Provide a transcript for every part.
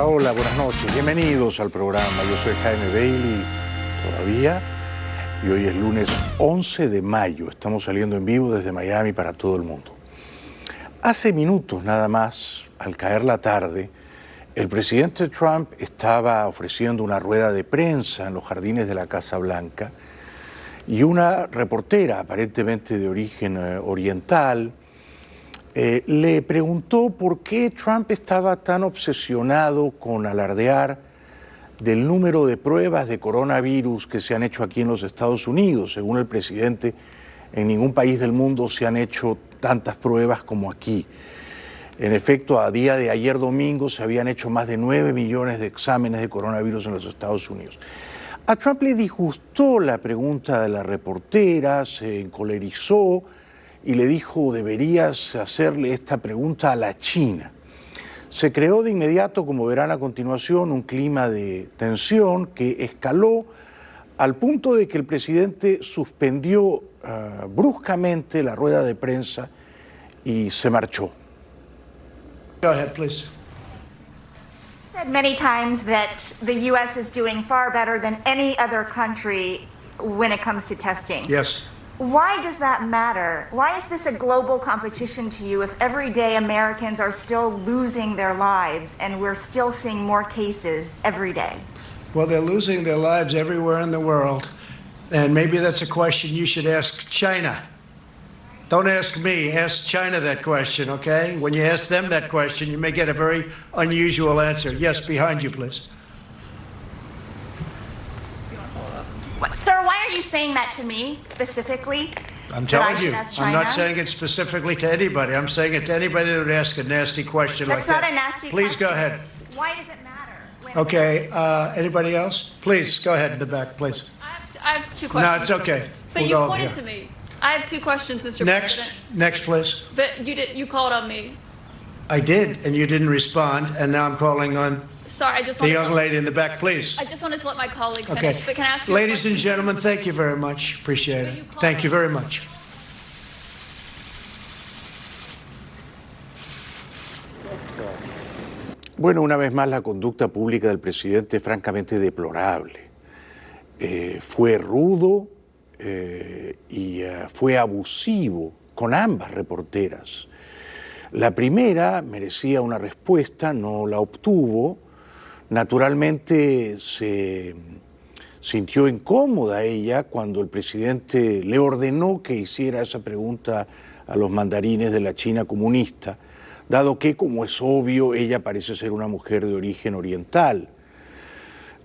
Hola, hola, buenas noches. Bienvenidos al programa. Yo soy Jaime Bailey todavía y hoy es lunes 11 de mayo. Estamos saliendo en vivo desde Miami para todo el mundo. Hace minutos nada más, al caer la tarde, el presidente Trump estaba ofreciendo una rueda de prensa en los jardines de la Casa Blanca y una reportera, aparentemente de origen oriental, le preguntó por qué Trump estaba tan obsesionado con alardear del número de pruebas de coronavirus que se han hecho aquí en los Estados Unidos. Según el presidente, en ningún país del mundo se han hecho tantas pruebas como aquí. En efecto, a día de ayer domingo se habían hecho más de 9 millones de exámenes de coronavirus en los Estados Unidos. A Trump le disgustó la pregunta de la reportera, se encolerizó y le dijo: deberías hacerle esta pregunta a la China. Se creó de inmediato, como verán a continuación, un clima de tensión que escaló al punto de que el presidente suspendió bruscamente la rueda de prensa y se marchó. Go ahead, please. Said many times that the U.S. is doing far better than any other country when it comes to testing. Yes. Why does that matter? Why is this a global competition to you if every day Americans are still losing their lives and we're still seeing more cases every day? Well, they're losing their lives everywhere in the world, and maybe that's a question you should ask China. Don't ask me, ask China that question, okay? When you ask them that question, you may get a very unusual answer. Yes, behind you, please. Sir, why are you saying that to me specifically? I'm telling you, ask I'm not China? saying it specifically to anybody. I'm saying it to anybody that would ask a nasty question That's like that. not a nasty Please question. go ahead. Why does it matter? when- Okay, anybody else? Please, go ahead in the back, please. I have two No, questions. it's okay. But We'll you go pointed here. to me. I have two questions, Mr. Next, President. next, please. But you called on me. I did, and you didn't respond, and now I'm calling on Sorry, I just the wanted young to, lady in the back, please. I just wanted to let my colleague finish. Okay. But can I ask you a Ladies and question? gentlemen, thank you very much. Appreciate But it. you called Thank you on- very much. Bueno, una vez más la conducta pública del presidente es francamente deplorable. Fue rudo y fue abusivo con ambas reporteras. La primera merecía una respuesta, no la obtuvo. Naturalmente se sintió incómoda ella cuando el presidente le ordenó que hiciera esa pregunta a los mandarines de la China comunista, dado que, como es obvio, ella parece ser una mujer de origen oriental.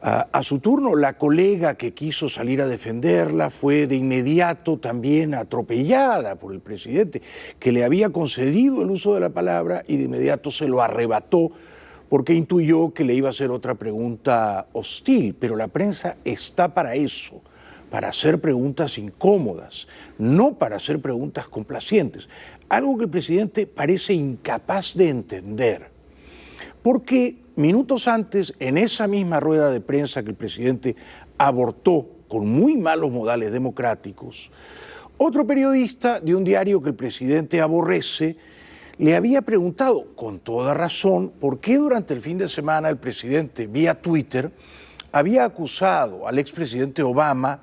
A su turno, la colega que quiso salir a defenderla fue de inmediato también atropellada por el presidente, que le había concedido el uso de la palabra y de inmediato se lo arrebató porque intuyó que le iba a hacer otra pregunta hostil. Pero la prensa está para eso, para hacer preguntas incómodas, no para hacer preguntas complacientes. Algo que el presidente parece incapaz de entender. Porque minutos antes, en esa misma rueda de prensa que el presidente abortó con muy malos modales democráticos, otro periodista de un diario que el presidente aborrece le había preguntado, con toda razón, por qué durante el fin de semana el presidente, vía Twitter, había acusado al expresidente Obama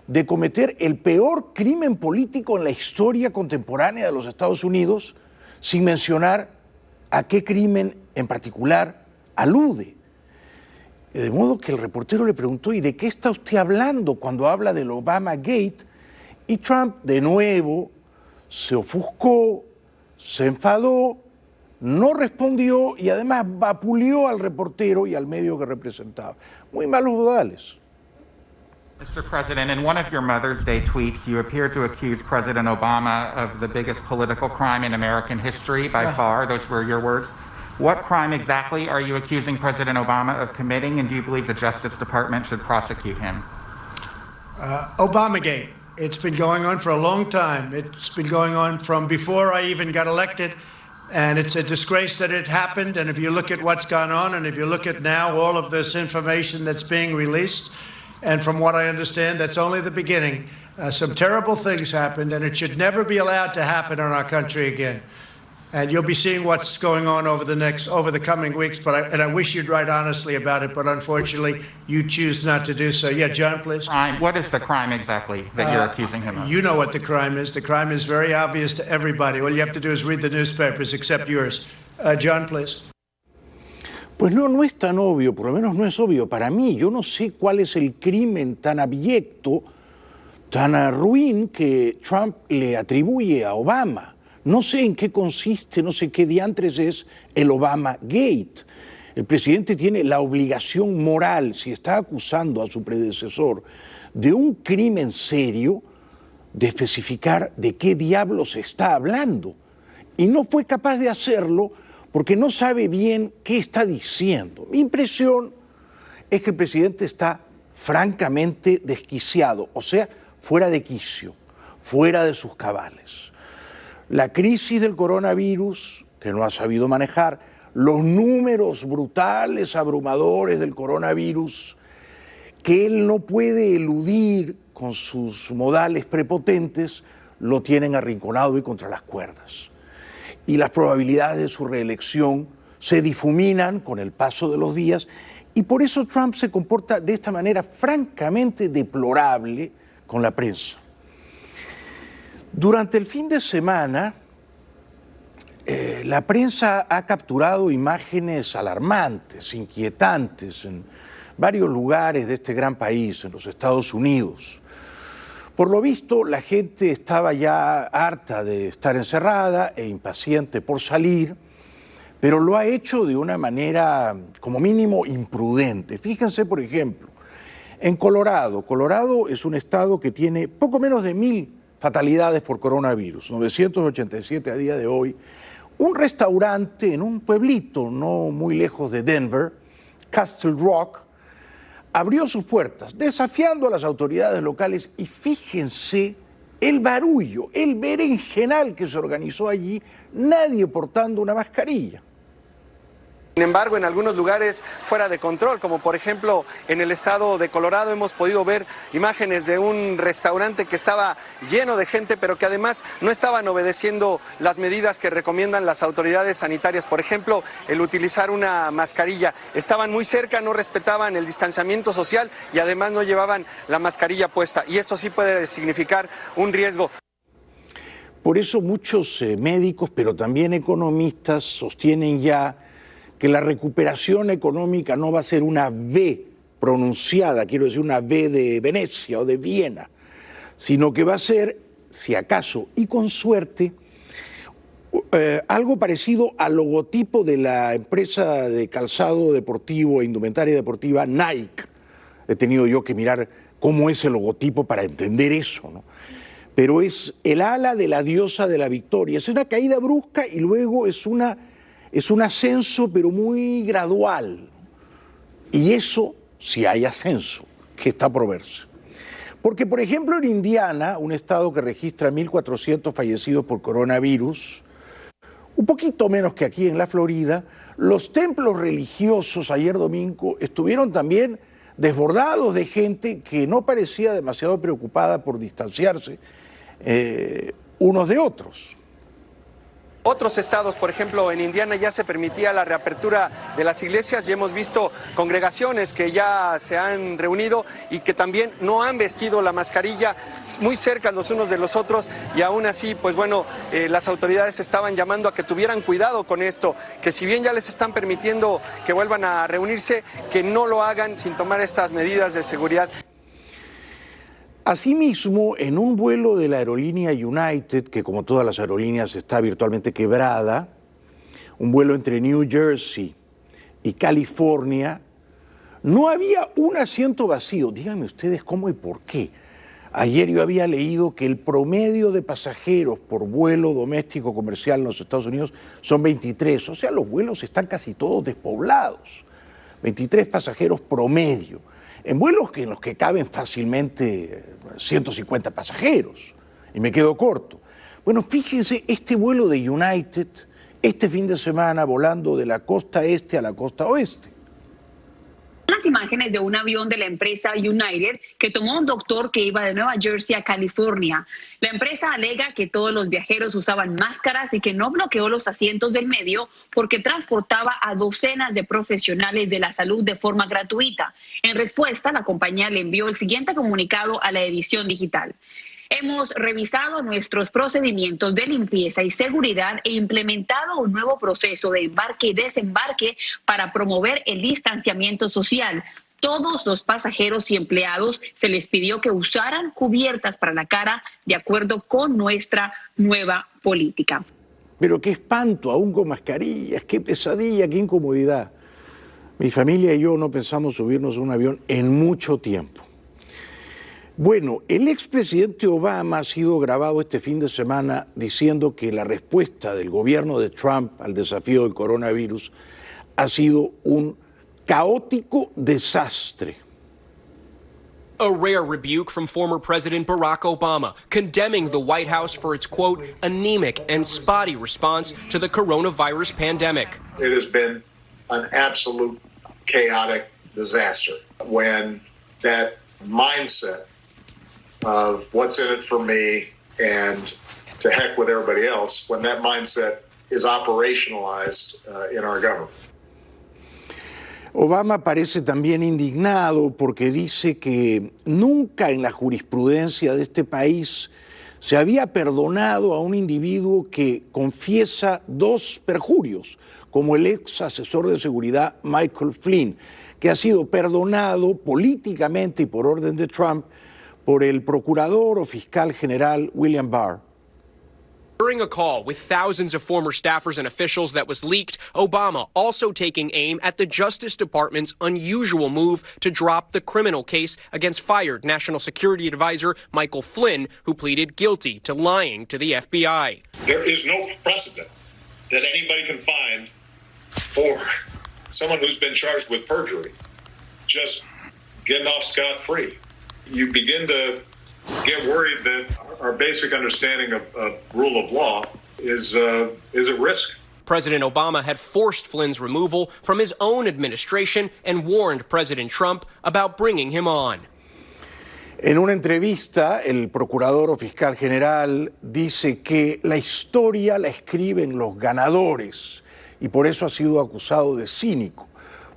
de cometer el peor crimen político en la historia contemporánea de los Estados Unidos, sin mencionar a qué crimen en particular alude. De modo que el reportero le preguntó: ¿y de qué está usted hablando cuando habla del Obama Gate? Y Trump de nuevo se ofuscó, se enfadó, no respondió y además vapuleó al reportero y al medio que representaba. Muy malos modales. Mr. President, in one of your Mother's Day tweets, you appear to accuse President Obama of the biggest political crime in American history by far. Those were your words. What crime exactly are you accusing President Obama of committing, and do you believe the Justice Department should prosecute him? Obamagate. It's been going on for a long time. It's been going on from before I even got elected. And it's a disgrace that it happened. And if you look at what's gone on, and if you look at now all of this information that's being released, and from what I understand, that's only the beginning. Some terrible things happened, and it should never be allowed to happen in our country again. And you'll be seeing what's going on over the coming weeks. And I wish you'd write honestly about it, but unfortunately, you choose not to do so. Yeah, John, please. Crime. What is the crime exactly that you're accusing him of? You know what the crime is. The crime is very obvious to everybody. All you have to do is read the newspapers, except yours. John, please. Pues no es tan obvio, por lo menos no es obvio para mí. Yo no sé cuál es el crimen tan abyecto, tan ruin que Trump le atribuye a Obama. No sé en qué consiste, no sé qué diantres es el Obama Gate. El presidente tiene la obligación moral, si está acusando a su predecesor de un crimen serio, de especificar de qué diablos está hablando. Y no fue capaz de hacerlo porque no sabe bien qué está diciendo. Mi impresión es que el presidente está francamente desquiciado, o sea, fuera de quicio, fuera de sus cabales. La crisis del coronavirus, que no ha sabido manejar, los números brutales, abrumadores del coronavirus, que él no puede eludir con sus modales prepotentes, lo tienen arrinconado y contra las cuerdas. Y las probabilidades de su reelección se difuminan con el paso de los días, y por eso Trump se comporta de esta manera francamente deplorable con la prensa. Durante el fin de semana, la prensa ha capturado imágenes alarmantes, inquietantes, en varios lugares de este gran país, en los Estados Unidos. Por lo visto, la gente estaba ya harta de estar encerrada e impaciente por salir, pero lo ha hecho de una manera, como mínimo, imprudente. Fíjense, por ejemplo, en Colorado. Colorado es un estado que tiene poco menos de 1,000 fatalidades por coronavirus, 987 a día de hoy. Un restaurante en un pueblito no muy lejos de Denver, Castle Rock, abrió sus puertas desafiando a las autoridades locales y fíjense el barullo, el berenjenal que se organizó allí, nadie portando una mascarilla. Sin embargo, en algunos lugares fuera de control, como por ejemplo en el estado de Colorado, hemos podido ver imágenes de un restaurante que estaba lleno de gente, pero que además no estaban obedeciendo las medidas que recomiendan las autoridades sanitarias. Por ejemplo, el utilizar una mascarilla. Estaban muy cerca, no respetaban el distanciamiento social y además no llevaban la mascarilla puesta. Y esto sí puede significar un riesgo. Por eso muchos médicos, pero también economistas, sostienen ya que la recuperación económica no va a ser una V pronunciada, quiero decir una V de Venecia o de Viena, sino que va a ser, si acaso y con suerte, algo parecido al logotipo de la empresa de calzado deportivo e indumentaria deportiva Nike. He tenido yo que mirar cómo es el logotipo para entender eso, ¿no? Pero es el ala de la diosa de la victoria, es una caída brusca y luego es un ascenso, pero muy gradual. Y eso, si hay ascenso, que está por verse. Porque, por ejemplo, en Indiana, un estado que registra 1,400 fallecidos por coronavirus, un poquito menos que aquí en la Florida, los templos religiosos ayer domingo estuvieron también desbordados de gente que no parecía demasiado preocupada por distanciarse unos de otros. Otros estados, por ejemplo, en Indiana ya se permitía la reapertura de las iglesias y hemos visto congregaciones que ya se han reunido y que también no han vestido la mascarilla, muy cerca los unos de los otros, y aún así, pues bueno, las autoridades estaban llamando a que tuvieran cuidado con esto, que si bien ya les están permitiendo que vuelvan a reunirse, que no lo hagan sin tomar estas medidas de seguridad. Asimismo, en un vuelo de la aerolínea United, que como todas las aerolíneas está virtualmente quebrada, un vuelo entre New Jersey y California, no había un asiento vacío. Díganme ustedes cómo y por qué. Ayer yo había leído que el promedio de pasajeros por vuelo doméstico comercial en los Estados Unidos son 23, o sea, los vuelos están casi todos despoblados. 23 pasajeros promedio. En vuelos en los que caben fácilmente 150 pasajeros, y me quedo corto. Bueno, fíjense, este vuelo de United, este fin de semana volando de la costa este a la costa oeste. Las imágenes de un avión de la empresa United que tomó a un doctor que iba de Nueva Jersey a California. La empresa alega que todos los viajeros usaban máscaras y que no bloqueó los asientos del medio porque transportaba a docenas de profesionales de la salud de forma gratuita. En respuesta, la compañía le envió el siguiente comunicado a la edición digital. Hemos revisado nuestros procedimientos de limpieza y seguridad e implementado un nuevo proceso de embarque y desembarque para promover el distanciamiento social. Todos los pasajeros y empleados se les pidió que usaran cubiertas para la cara de acuerdo con nuestra nueva política. Pero qué espanto, aún con mascarillas, qué pesadilla, qué incomodidad. Mi familia y yo no pensamos subirnos a un avión en mucho tiempo. Bueno, el expresidente Obama ha sido grabado este fin de semana diciendo que la respuesta del gobierno de Trump al desafío del coronavirus ha sido un caótico desastre. A rare rebuke from former President Barack Obama, condemning the White House for its, quote, anemic and spotty response to the coronavirus pandemic. It has been an absolute chaotic disaster when that mindset of what's in it for me and to heck with everybody else, when that mindset is operationalized in our government. Obama parece también indignado porque dice que nunca en la jurisprudencia de este país se había perdonado a un individuo que confiesa 2 perjurios, como el ex asesor de seguridad Michael Flynn, que ha sido perdonado políticamente y por orden de Trump por el procurador o fiscal general William Barr. During a call with thousands of former staffers and officials that was leaked, Obama also taking aim at the Justice Department's unusual move to drop the criminal case against fired National Security Advisor Michael Flynn, who pleaded guilty to lying to the FBI. There is no precedent that anybody can find for someone who's been charged with perjury just getting off scot-free. You begin to get worried that our basic understanding of rule of law is at risk. President Obama had forced Flynn's removal from his own administration and warned President Trump about bringing him on. En una entrevista, el procurador o fiscal general dice que la historia la escriben los ganadores y por eso ha sido acusado de cínico,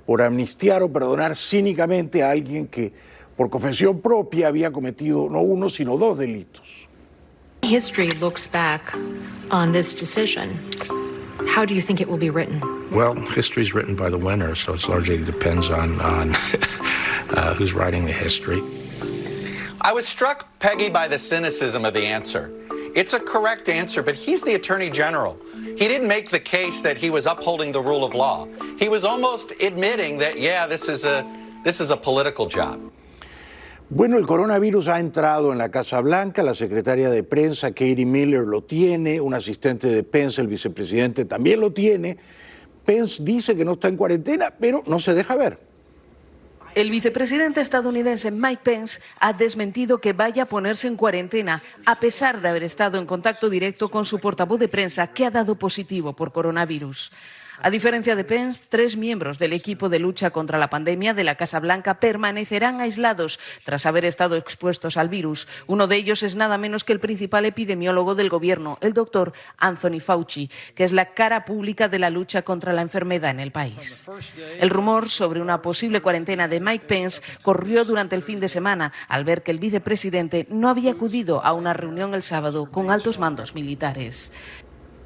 por amnistiar o perdonar cínicamente a alguien que por confesión propia había cometido no 1 sino 2 delitos. History looks back on this decision. How do you think it will be written? Well, history's written by the winner, so it largely depends on who's writing the history. I was struck, Peggy, by the cynicism of the answer. It's a correct answer, but he's the Attorney General. He didn't make the case that he was upholding the rule of law. He was almost admitting that, yeah, this is a political job. Bueno, el coronavirus ha entrado en la Casa Blanca, la secretaria de prensa Katie Miller lo tiene, un asistente de Pence, el vicepresidente, también lo tiene. Pence dice que no está en cuarentena, pero no se deja ver. El vicepresidente estadounidense Mike Pence ha desmentido que vaya a ponerse en cuarentena, a pesar de haber estado en contacto directo con su portavoz de prensa, que ha dado positivo por coronavirus. A diferencia de Pence, 3 miembros del equipo de lucha contra la pandemia de la Casa Blanca permanecerán aislados tras haber estado expuestos al virus. Uno de ellos es nada menos que el principal epidemiólogo del gobierno, el doctor Anthony Fauci, que es la cara pública de la lucha contra la enfermedad en el país. El rumor sobre una posible cuarentena de Mike Pence corrió durante el fin de semana al ver que el vicepresidente no había acudido a una reunión el sábado con altos mandos militares.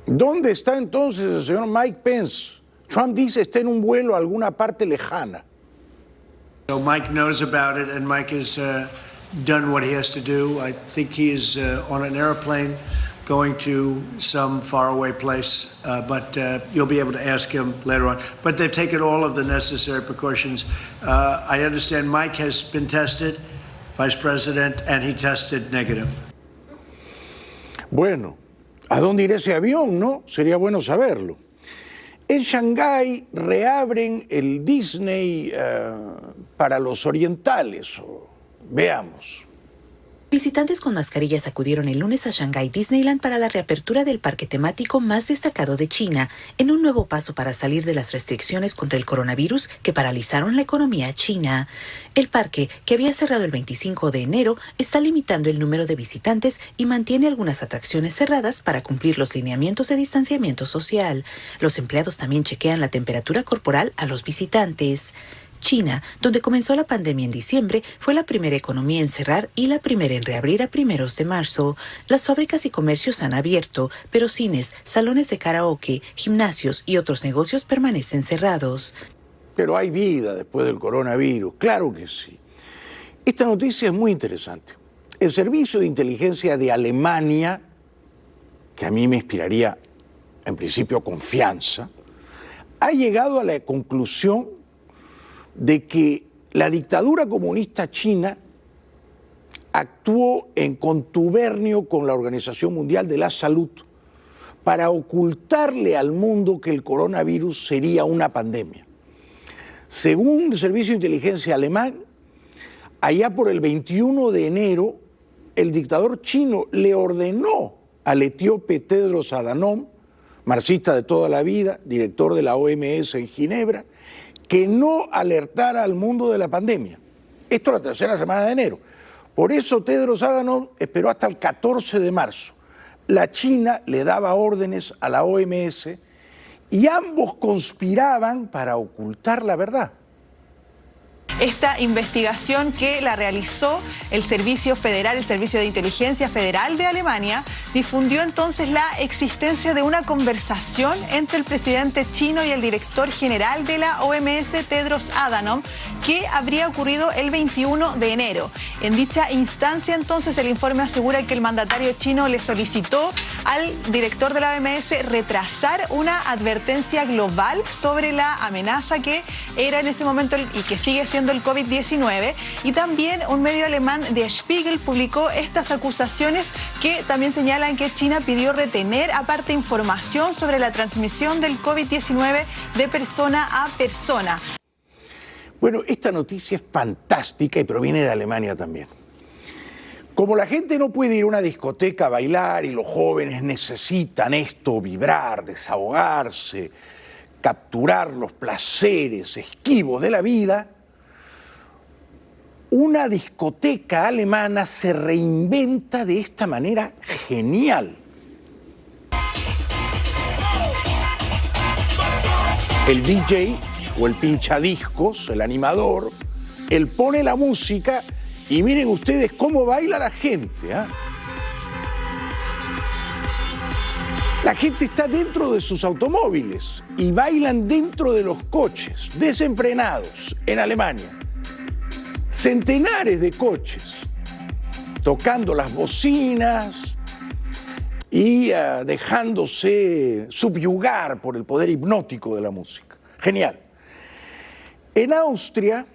¿Dónde está entonces el señor Mike Pence? Trump dice está en un vuelo a alguna parte lejana. So Mike knows about it and Mike has done what he has to do. I think he is on an airplane going to some faraway place, but you'll be able to ask him later on. But they've taken all of the necessary precautions. I understand Mike has been tested, Vice President, and he tested negative. Bueno, ¿a dónde irá ese avión, no? Sería bueno saberlo. En Shanghái reabren el Disney para los orientales. Veamos. Visitantes con mascarillas acudieron el lunes a Shanghai Disneyland para la reapertura del parque temático más destacado de China, en un nuevo paso para salir de las restricciones contra el coronavirus que paralizaron la economía china. El parque, que había cerrado el 25 de enero, está limitando el número de visitantes y mantiene algunas atracciones cerradas para cumplir los lineamientos de distanciamiento social. Los empleados también chequean la temperatura corporal a los visitantes. China, donde comenzó la pandemia en diciembre, fue la primera economía en cerrar y la primera en reabrir a primeros de marzo. Las fábricas y comercios han abierto, pero cines, salones de karaoke, gimnasios y otros negocios permanecen cerrados. Pero hay vida después del coronavirus, claro que sí. Esta noticia es muy interesante. El Servicio de Inteligencia de Alemania, que a mí me inspiraría en principio confianza, ha llegado a la conclusión de que la dictadura comunista china actuó en contubernio con la Organización Mundial de la Salud para ocultarle al mundo que el coronavirus sería una pandemia. Según el Servicio de Inteligencia alemán, allá por el 21 de enero, el dictador chino le ordenó al etíope Tedros Adhanom, marxista de toda la vida, director de la OMS en Ginebra, que no alertara al mundo de la pandemia. Esto la tercera semana de enero. Por eso Tedros Adhanom esperó hasta el 14 de marzo. La China le daba órdenes a la OMS y ambos conspiraban para ocultar la verdad. Esta investigación que la realizó el Servicio Federal, el Servicio de Inteligencia Federal de Alemania, difundió entonces la existencia de una conversación entre el presidente chino y el director general de la OMS, Tedros Adhanom, que habría ocurrido el 21 de enero. En dicha instancia, entonces, el informe asegura que el mandatario chino le solicitó al director de la OMS retrasar una advertencia global sobre la amenaza que era en ese momento y que sigue siendo el COVID-19, y también un medio alemán, Der Spiegel, publicó estas acusaciones que también señalan que China pidió retener aparte información sobre la transmisión del COVID-19 de persona a persona. Bueno, esta noticia es fantástica y proviene de Alemania también. Como la gente no puede ir a una discoteca a bailar y los jóvenes necesitan esto, vibrar, desahogarse, capturar los placeres esquivos de la vida, una discoteca alemana se reinventa de esta manera genial. El DJ o el pinchadiscos, el animador, él pone la música y miren ustedes cómo baila la gente, ¿eh? La gente está dentro de sus automóviles y bailan dentro de los coches, desenfrenados, en Alemania. Centenares de coches tocando las bocinas y dejándose subyugar por el poder hipnótico de la música. Genial. En Austria,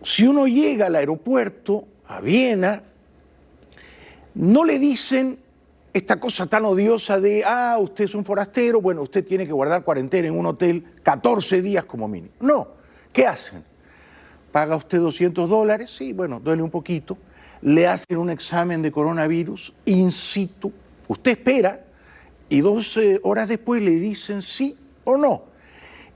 si uno llega al aeropuerto, a Viena, no le dicen esta cosa tan odiosa de, usted es un forastero, bueno, usted tiene que guardar cuarentena en un hotel 14 días como mínimo. No, ¿qué hacen? Paga usted $200, sí, bueno, duele un poquito, le hacen un examen de coronavirus in situ, usted espera y 12 horas después le dicen sí o no.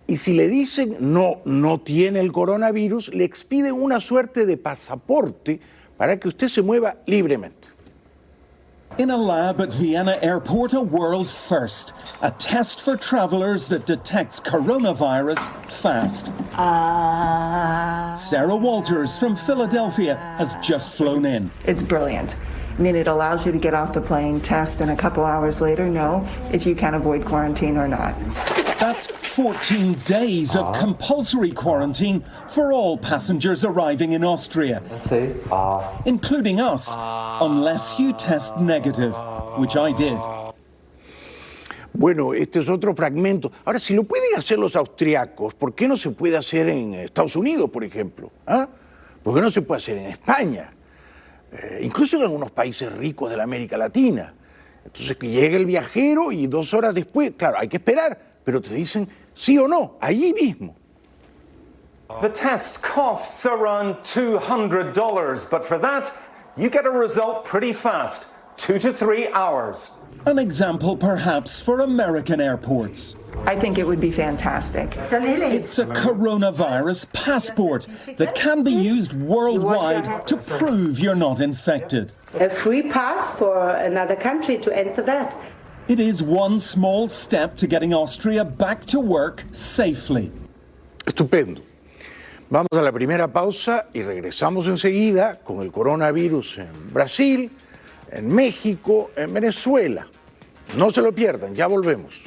Y si le dicen no tiene el coronavirus, le expiden una suerte de pasaporte para que usted se mueva libremente. In a lab at Vienna Airport, a world first. A test for travelers that detects coronavirus fast. Sarah Walters from Philadelphia has just flown in. It's brilliant. I mean, it allows you to get off the plane, test, and a couple hours later know if you can avoid quarantine or not. That's 14 days of compulsory quarantine for all passengers arriving in Austria, including us, unless you test negative, which I did. Bueno, este es otro fragmento. Ahora, si lo pueden hacer los austriacos, ¿por qué no se puede hacer en Estados Unidos, por ejemplo? ¿Por qué no se puede hacer en España? Incluso en algunos países ricos de la América Latina. Entonces, que llegue el viajero y 2 horas después, claro, hay que esperar, pero te dicen sí o no, allí mismo. The test costs around $200, but for that, you get a result pretty fast, 2 to 3 hours. An example perhaps for American airports. I think it would be fantastic. It's a coronavirus passport that can be used worldwide to prove you're not infected. A free pass for another country to enter that. It is one small step to getting Austria back to work safely. Estupendo. Vamos a la primera pausa y regresamos enseguida con el coronavirus en Brasil, en México, en Venezuela. No se lo pierdan, ya volvemos.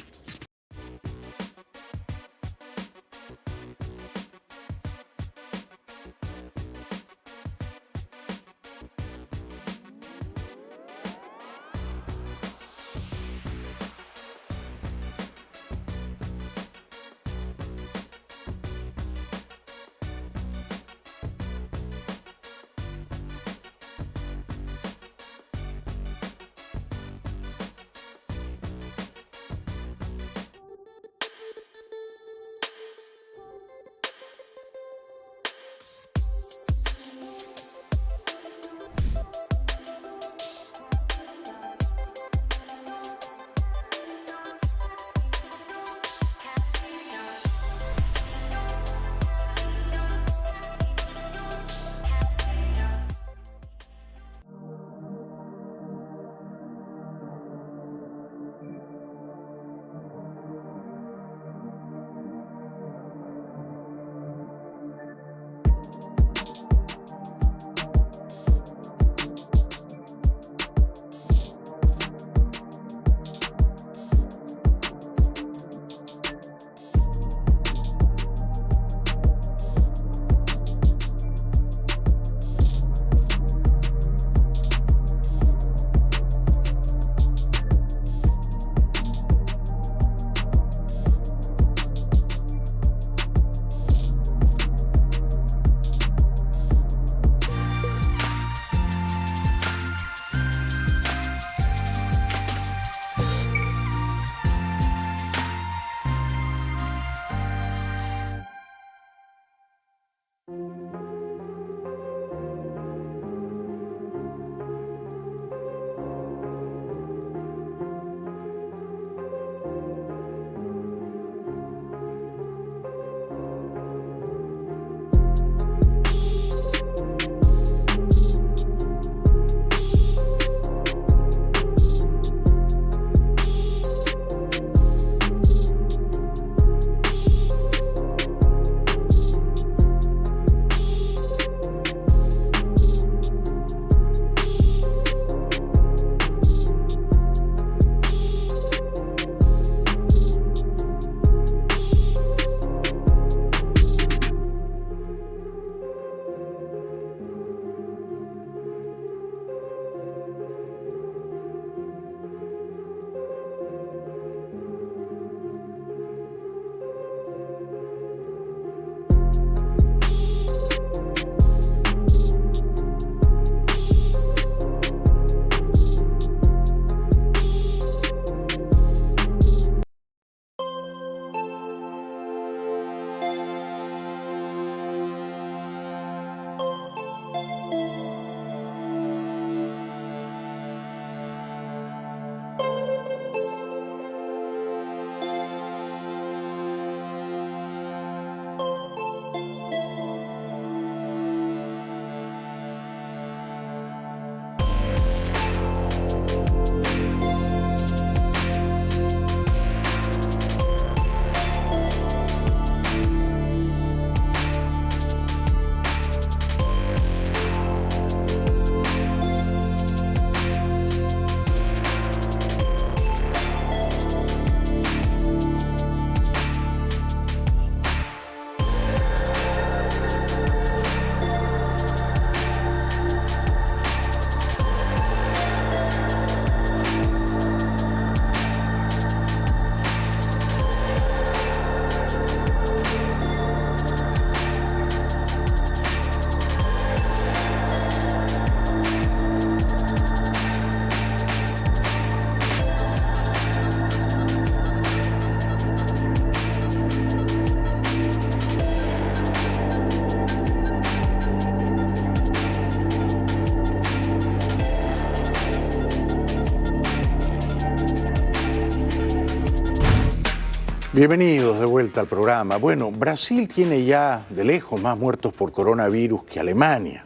Bienvenidos de vuelta al programa. Bueno, Brasil tiene ya de lejos más muertos por coronavirus que Alemania.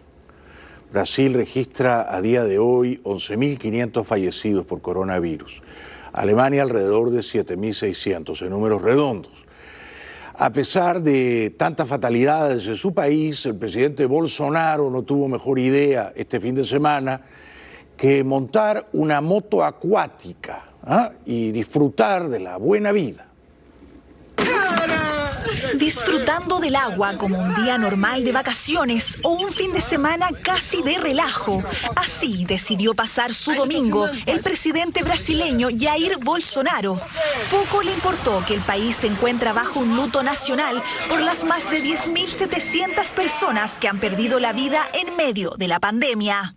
Brasil registra a día de hoy 11.500 fallecidos por coronavirus. Alemania alrededor de 7.600 en números redondos. A pesar de tantas fatalidades en su país, el presidente Bolsonaro no tuvo mejor idea este fin de semana que montar una moto acuática y disfrutar de la buena vida. Disfrutando del agua como un día normal de vacaciones o un fin de semana casi de relajo. Así decidió pasar su domingo el presidente brasileño Jair Bolsonaro. Poco le importó que el país se encuentra bajo un luto nacional por las más de 10.700 personas que han perdido la vida en medio de la pandemia.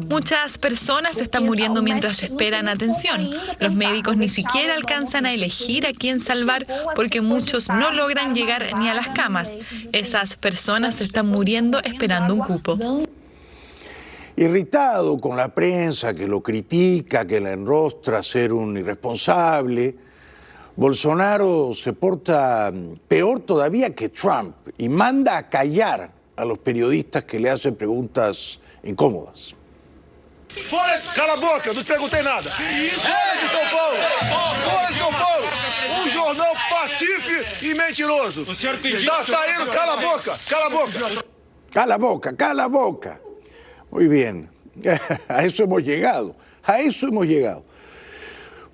Muchas personas están muriendo mientras esperan atención. Los médicos ni siquiera alcanzan a elegir a quién salvar porque muchos no logran llegar ni a las camas. Esas personas están muriendo esperando un cupo. Irritado con la prensa que lo critica, que le enrostra ser un irresponsable, Bolsonaro se porta peor todavía que Trump y manda a callar a los periodistas que le hacen preguntas incómodas. Cala a boca, não te perguntei nada. Folha de São Paulo. Folha de São Paulo. Jornal patife e mentiroso. Está saindo, cala a boca, cala a boca. Cala a boca, cala a boca. Muy bien, a eso hemos llegado, a eso hemos llegado.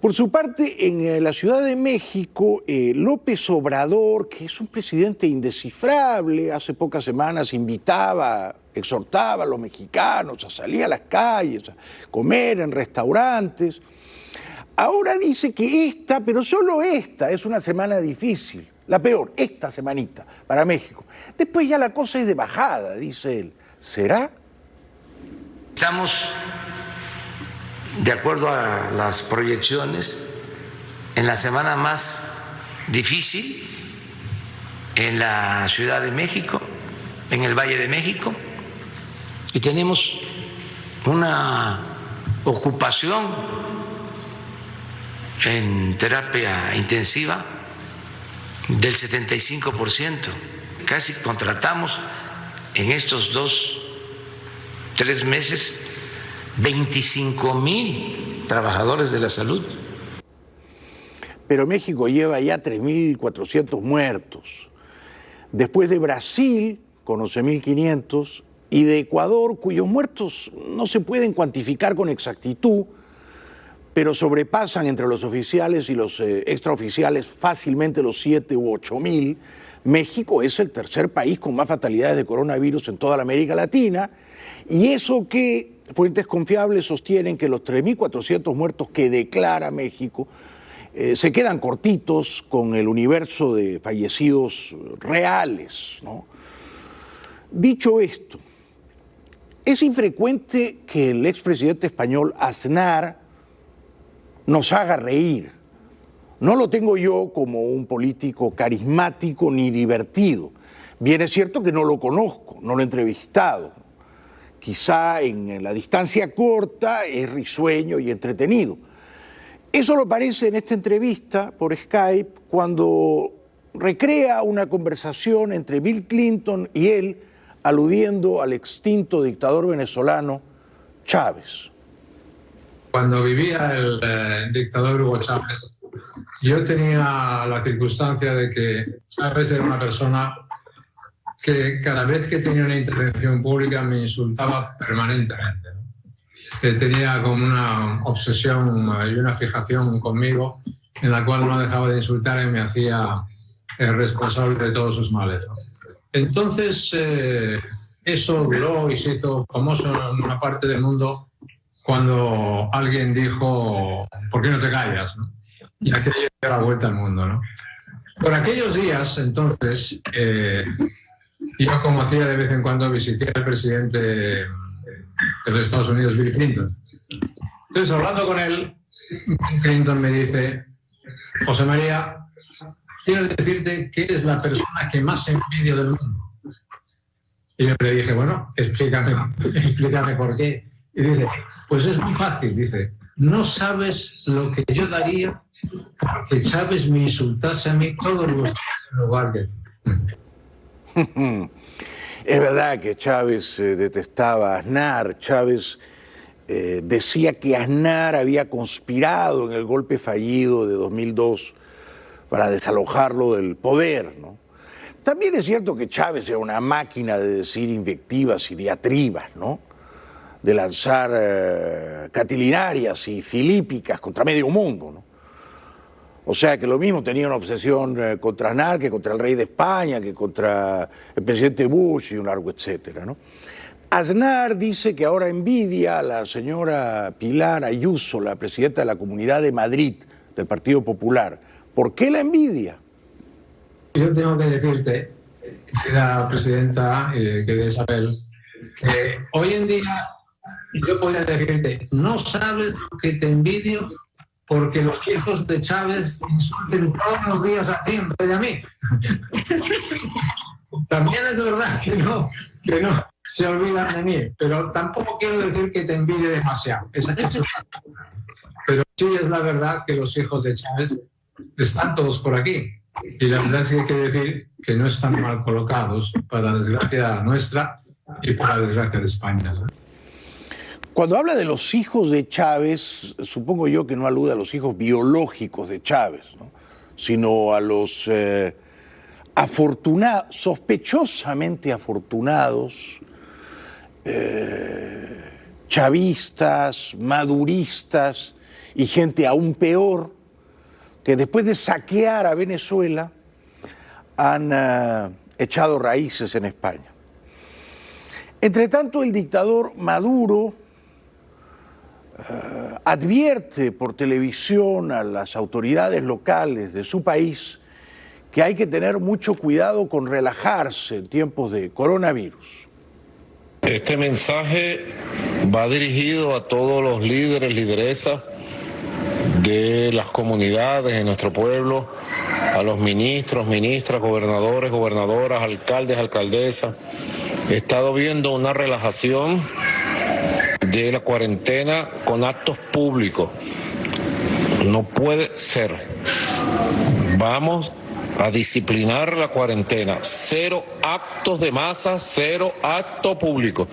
Por su parte, en la Ciudad de México, López Obrador, que es un presidente indescifrable, hace pocas semanas exhortaba a los mexicanos a salir a las calles, a comer en restaurantes. Ahora dice que esta, pero solo esta, es una semana difícil, la peor, esta semanita para México. Después ya la cosa es de bajada, dice él. ¿Será? Estamos, de acuerdo a las proyecciones, en la semana más difícil en la Ciudad de México, en el Valle de México, y tenemos una ocupación en terapia intensiva del 75%. Casi contratamos en estos 3 meses 25,000 trabajadores de la salud. Pero México lleva ya 3.400 muertos. Después de Brasil, con 11.500, y de Ecuador, cuyos muertos no se pueden cuantificar con exactitud, pero sobrepasan entre los oficiales y los extraoficiales fácilmente los 7 u 8.000, México es el tercer país con más fatalidades de coronavirus en toda la América Latina, y eso que fuentes confiables sostienen que los 3.400 muertos que declara México se quedan cortitos con el universo de fallecidos reales, ¿no? Dicho esto, es infrecuente que el expresidente español Aznar nos haga reír. No lo tengo yo como un político carismático ni divertido. Bien es cierto que no lo conozco, no lo he entrevistado. Quizá en la distancia corta es risueño y entretenido. Eso lo parece en esta entrevista por Skype cuando recrea una conversación entre Bill Clinton y él aludiendo al extinto dictador venezolano Chávez. Cuando vivía el dictador Hugo Chávez, yo tenía la circunstancia de que Chávez era una persona que cada vez que tenía una intervención pública me insultaba permanentemente, ¿no? Tenía como una obsesión y una fijación conmigo en la cual no dejaba de insultar y me hacía responsable de todos sus males, ¿no? Entonces, eso duró y se hizo famoso en una parte del mundo cuando alguien dijo, ¿por qué no te callas?, ¿no? Y aquello dio la vuelta al mundo, ¿no? Por aquellos días, entonces, yo, como hacía de vez en cuando, visité al presidente de los Estados Unidos, Bill Clinton. Entonces, hablando con él, Clinton me dice, José María, quiero decirte que eres la persona que más envidio del mundo. Y yo le dije, bueno, explícame por qué. Y dice, pues es muy fácil, dice, no sabes lo que yo daría que Chávez me insultase a mí todos los días en lugar de ti. Es verdad que Chávez detestaba a Aznar. Chávez decía que Aznar había conspirado en el golpe fallido de 2002 para desalojarlo del poder, ¿no? También es cierto que Chávez era una máquina de decir invectivas y diatribas, ¿no? De lanzar catilinarias y filípicas contra medio mundo, ¿no? O sea que lo mismo tenía una obsesión contra Aznar que contra el rey de España, que contra el presidente Bush y un largo etcétera, ¿no? Aznar dice que ahora envidia a la señora Pilar Ayuso, la presidenta de la Comunidad de Madrid, del Partido Popular. ¿Por qué la envidia? Yo tengo que decirte, querida presidenta, querida Isabel, que hoy en día yo podría decirte, no sabes lo que te envidio porque los hijos de Chávez te insulten todos los días a ti en vez de a mí. También es verdad que no se olvidan de mí, pero tampoco quiero decir que te envidie demasiado. Pero sí es la verdad que los hijos de Chávez están todos por aquí. Y la verdad es que hay que decir que no están mal colocados, para desgracia nuestra y para desgracia de España, ¿sí? Cuando habla de los hijos de Chávez, supongo yo que no alude a los hijos biológicos de Chávez, ¿no? Sino a los sospechosamente afortunados, chavistas, maduristas y gente aún peor, que después de saquear a Venezuela han echado raíces en España. Entre tanto, el dictador Maduro advierte por televisión a las autoridades locales de su país que hay que tener mucho cuidado con relajarse en tiempos de coronavirus. Este mensaje va dirigido a todos los líderes, lideresas de las comunidades de nuestro pueblo, a los ministros, ministras, gobernadores, gobernadoras, alcaldes, alcaldesas. He estado viendo una relajación de la cuarentena con actos públicos. No puede ser. Vamos a disciplinar la cuarentena. 0 actos de masa, 0 acto público.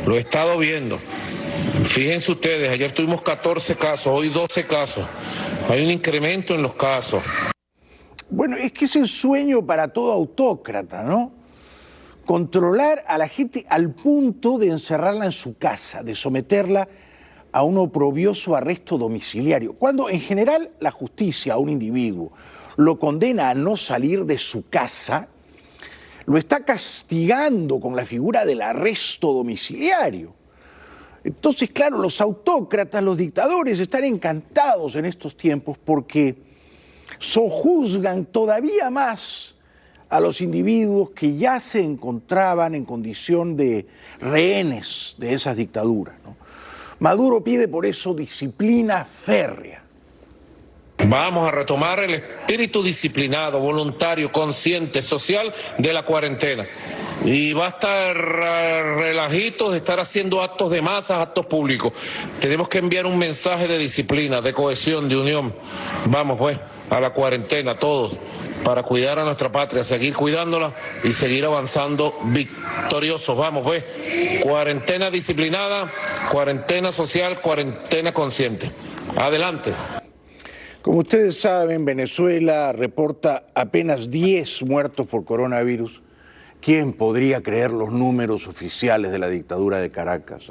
Lo he estado viendo. Fíjense ustedes, ayer tuvimos 14 casos, hoy 12 casos. Hay un incremento en los casos. Bueno, es que es el sueño para todo autócrata, ¿no? Controlar a la gente al punto de encerrarla en su casa, de someterla a un oprobioso arresto domiciliario, cuando en general la justicia a un individuo lo condena a no salir de su casa, lo está castigando con la figura del arresto domiciliario. Entonces, claro, los autócratas, los dictadores están encantados en estos tiempos porque sojuzgan todavía más a los individuos que ya se encontraban en condición de rehenes de esas dictaduras, ¿no? Maduro pide por eso disciplina férrea. Vamos a retomar el espíritu disciplinado, voluntario, consciente, social de la cuarentena. Y basta relajitos de estar haciendo actos de masas, actos públicos. Tenemos que enviar un mensaje de disciplina, de cohesión, de unión. Vamos pues a la cuarentena todos, para cuidar a nuestra patria, seguir cuidándola y seguir avanzando victoriosos. Vamos pues, cuarentena disciplinada, cuarentena social, cuarentena consciente. Adelante. Como ustedes saben, Venezuela reporta apenas 10 muertos por coronavirus. ¿Quién podría creer los números oficiales de la dictadura de Caracas?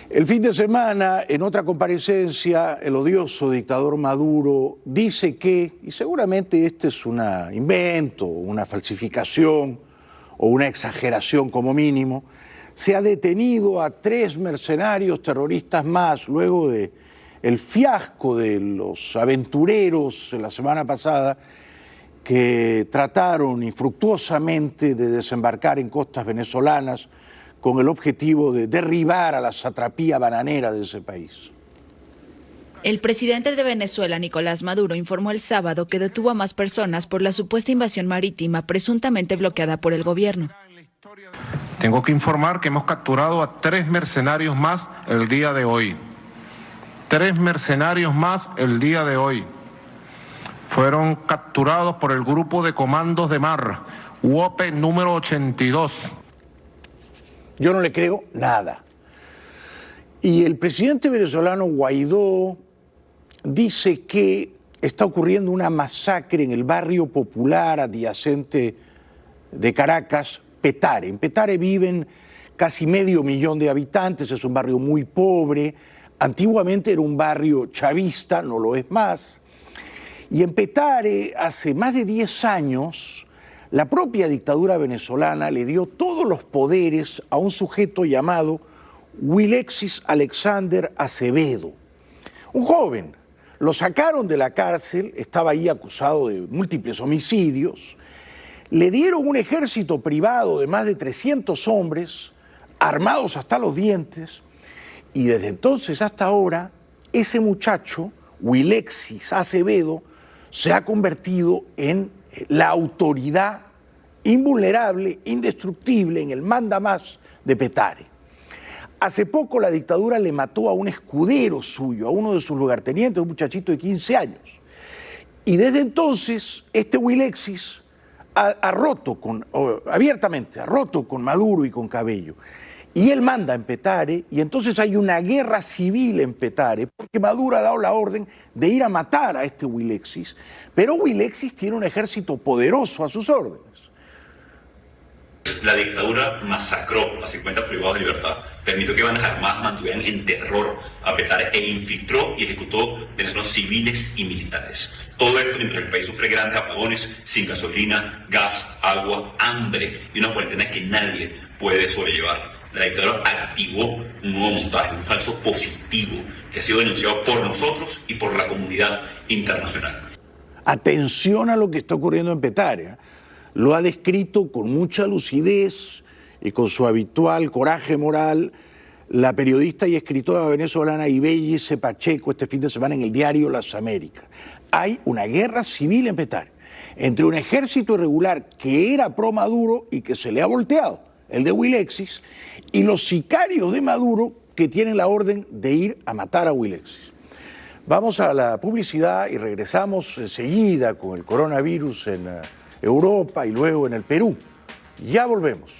El fin de semana, en otra comparecencia, el odioso dictador Maduro dice que, y seguramente este es un invento, una falsificación o una exageración como mínimo, se ha detenido a 3 mercenarios terroristas más luego de el fiasco de los aventureros la semana pasada que trataron infructuosamente de desembarcar en costas venezolanas con el objetivo de derribar a la satrapía bananera de ese país. El presidente de Venezuela, Nicolás Maduro, informó el sábado que detuvo a más personas por la supuesta invasión marítima presuntamente bloqueada por el gobierno. Tengo que informar que hemos capturado a 3 mercenarios más el día de hoy. 3 mercenarios más el día de hoy. fueron capturados por el Grupo de Comandos de Mar, UOPE número 82. Yo no le creo nada. Y el presidente venezolano Guaidó dice que está ocurriendo una masacre en el barrio popular adyacente de Caracas, Petare. En Petare viven casi 500.000 de habitantes, es un barrio muy pobre. Antiguamente era un barrio chavista, no lo es más. Y en Petare, hace más de 10 años, la propia dictadura venezolana le dio todos los poderes a un sujeto llamado Wilexis Alexander Acevedo, un joven. Lo sacaron de la cárcel, estaba ahí acusado de múltiples homicidios, le dieron un ejército privado de más de 300 hombres, armados hasta los dientes, y desde entonces hasta ahora, ese muchacho, Wilexis Acevedo, se ha convertido en la autoridad invulnerable, indestructible, en el mandamás de Petare. Hace poco la dictadura le mató a un escudero suyo, a uno de sus lugartenientes, un muchachito de 15 años. Y desde entonces, este Wilexis ha roto abiertamente, ha roto con Maduro y con Cabello. Y él manda en Petare, y entonces hay una guerra civil en Petare, porque Maduro ha dado la orden de ir a matar a este Wilexis, pero Wilexis tiene un ejército poderoso a sus órdenes. La dictadura masacró a 50 privados de libertad, permitió que bandas armadas mantuvieran en terror a Petare e infiltró y ejecutó venezolanos civiles y militares. Todo esto mientras el país sufre grandes apagones, sin gasolina, gas, agua, hambre y una cuarentena que nadie puede sobrellevar. La dictadura activó un nuevo montaje, un falso positivo que ha sido denunciado por nosotros y por la comunidad internacional. Atención a lo que está ocurriendo en Petare. Lo ha descrito con mucha lucidez y con su habitual coraje moral la periodista y escritora venezolana Ibellice Pacheco este fin de semana en el diario Las Américas. Hay una guerra civil en Petare entre un ejército irregular que era pro Maduro y que se le ha volteado, el de Wilexis, y los sicarios de Maduro que tienen la orden de ir a matar a Wilexis. Vamos a la publicidad y regresamos enseguida con el coronavirus en Europa y luego en el Perú. Ya volvemos.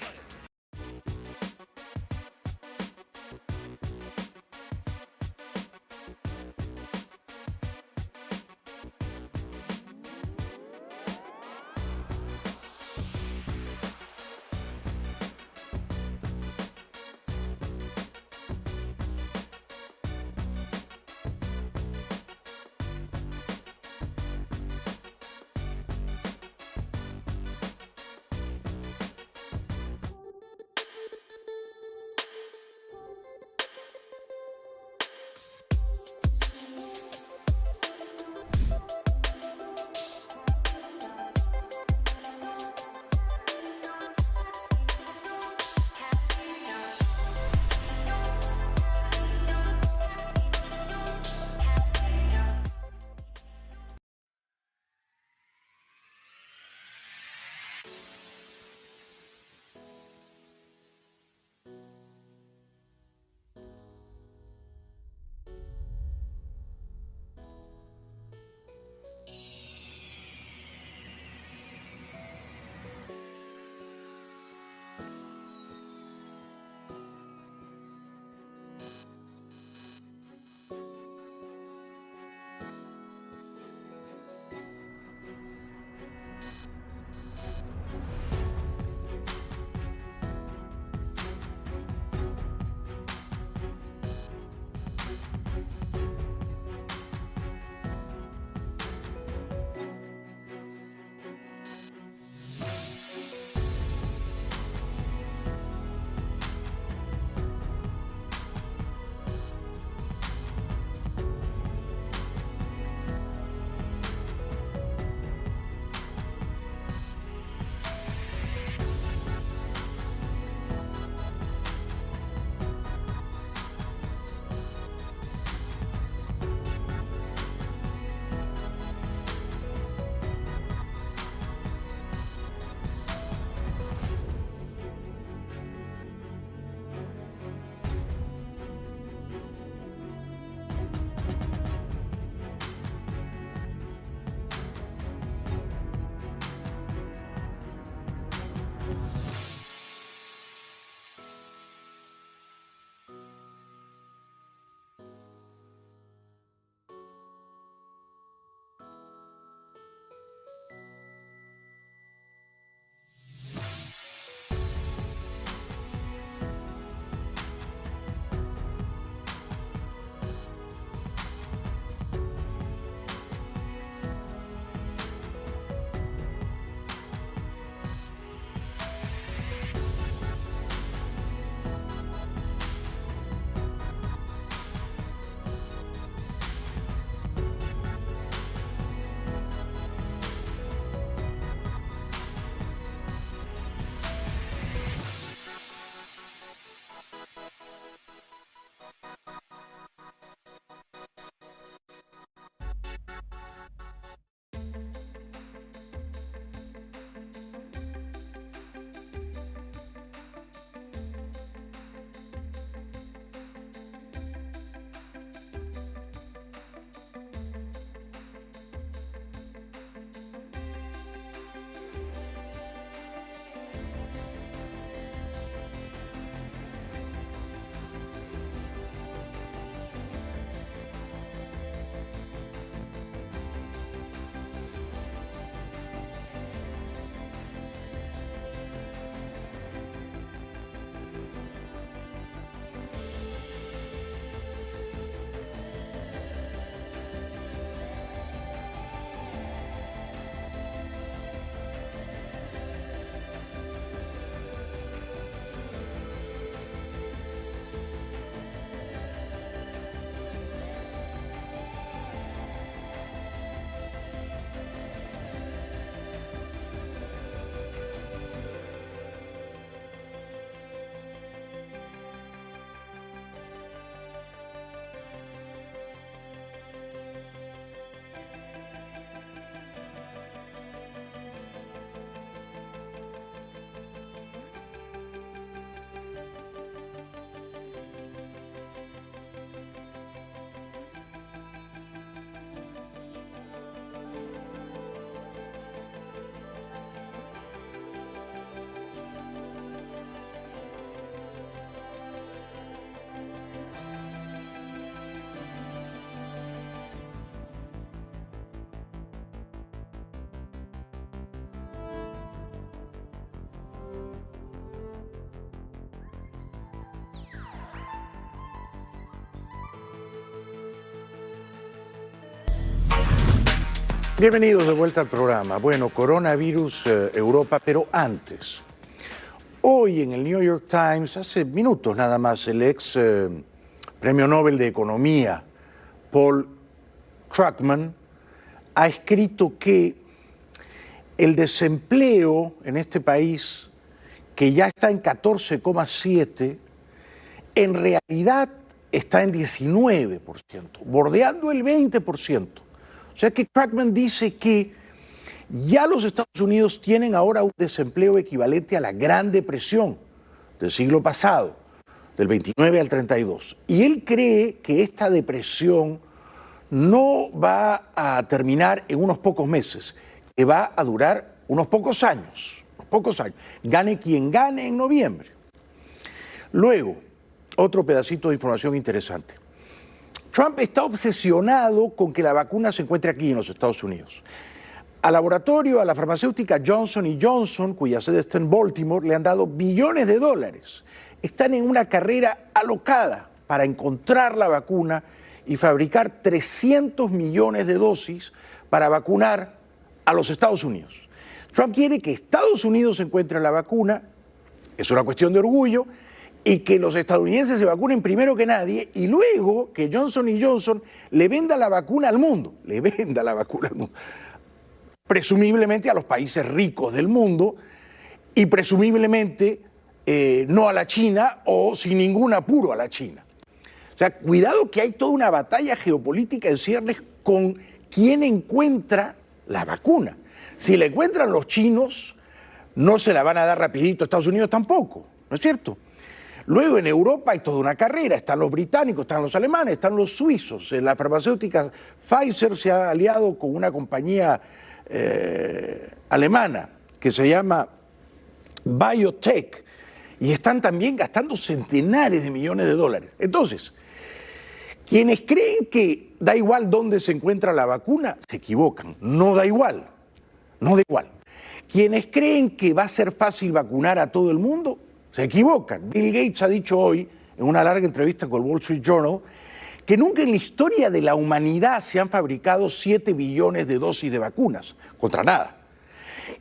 Bienvenidos de vuelta al programa. Bueno, coronavirus Europa, pero antes. Hoy en el New York Times, hace minutos nada más, el ex Premio Nobel de Economía, Paul Krugman, ha escrito que el desempleo en este país, que ya está en 14,7%, en realidad está en 19%, bordeando el 20%. O sea que Krugman dice que ya los Estados Unidos tienen ahora un desempleo equivalente a la Gran Depresión del siglo pasado, del 29 al 32. Y él cree que esta depresión no va a terminar en unos pocos meses, que va a durar unos pocos años. Gane quien gane en noviembre. Luego, otro pedacito de información interesante. Trump está obsesionado con que la vacuna se encuentre aquí en los Estados Unidos. Al laboratorio, a la farmacéutica Johnson & Johnson, cuya sede está en Baltimore, le han dado billones de dólares. Están en una carrera alocada para encontrar la vacuna y fabricar 300 millones de dosis para vacunar a los Estados Unidos. Trump quiere que Estados Unidos encuentre la vacuna, es una cuestión de orgullo, y que los estadounidenses se vacunen primero que nadie y luego que Johnson & Johnson le venda la vacuna al mundo, presumiblemente a los países ricos del mundo y presumiblemente no a la China o sin ningún apuro a la China. O sea, cuidado que hay toda una batalla geopolítica en ciernes con quién encuentra la vacuna. Si la encuentran los chinos, no se la van a dar rapidito a Estados Unidos tampoco, ¿no es cierto? Luego en Europa hay toda una carrera, están los británicos, están los alemanes, están los suizos. La farmacéutica Pfizer se ha aliado con una compañía alemana que se llama BioNTech y están también gastando centenares de millones de dólares. Entonces, quienes creen que da igual dónde se encuentra la vacuna, se equivocan. No da igual, no da igual. Quienes creen que va a ser fácil vacunar a todo el mundo, se equivocan. Bill Gates ha dicho hoy, en una larga entrevista con el Wall Street Journal, que nunca en la historia de la humanidad se han fabricado 7 billones de dosis de vacunas, contra nada.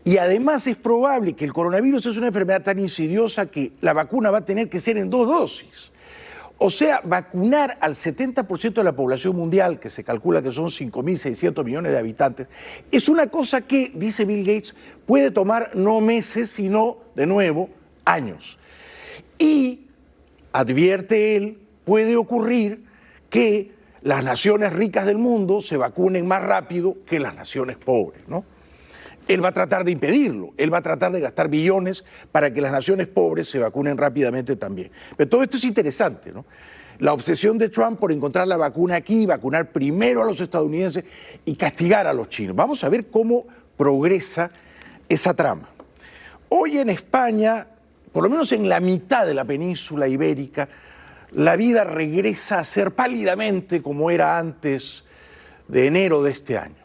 Y además es probable que el coronavirus es una enfermedad tan insidiosa que la vacuna va a tener que ser en 2 dosis. O sea, vacunar al 70% de la población mundial, que se calcula que son 5.600 millones de habitantes, es una cosa que, dice Bill Gates, puede tomar no meses, sino, de nuevo, años. Y, advierte él, puede ocurrir que las naciones ricas del mundo se vacunen más rápido que las naciones pobres, ¿no? Él va a tratar de impedirlo, él va a tratar de gastar billones para que las naciones pobres se vacunen rápidamente también. Pero todo esto es interesante, ¿no? La obsesión de Trump por encontrar la vacuna aquí, vacunar primero a los estadounidenses y castigar a los chinos. Vamos a ver cómo progresa esa trama. Hoy en España, por lo menos en la mitad de la península ibérica, la vida regresa a ser pálidamente como era antes de enero de este año.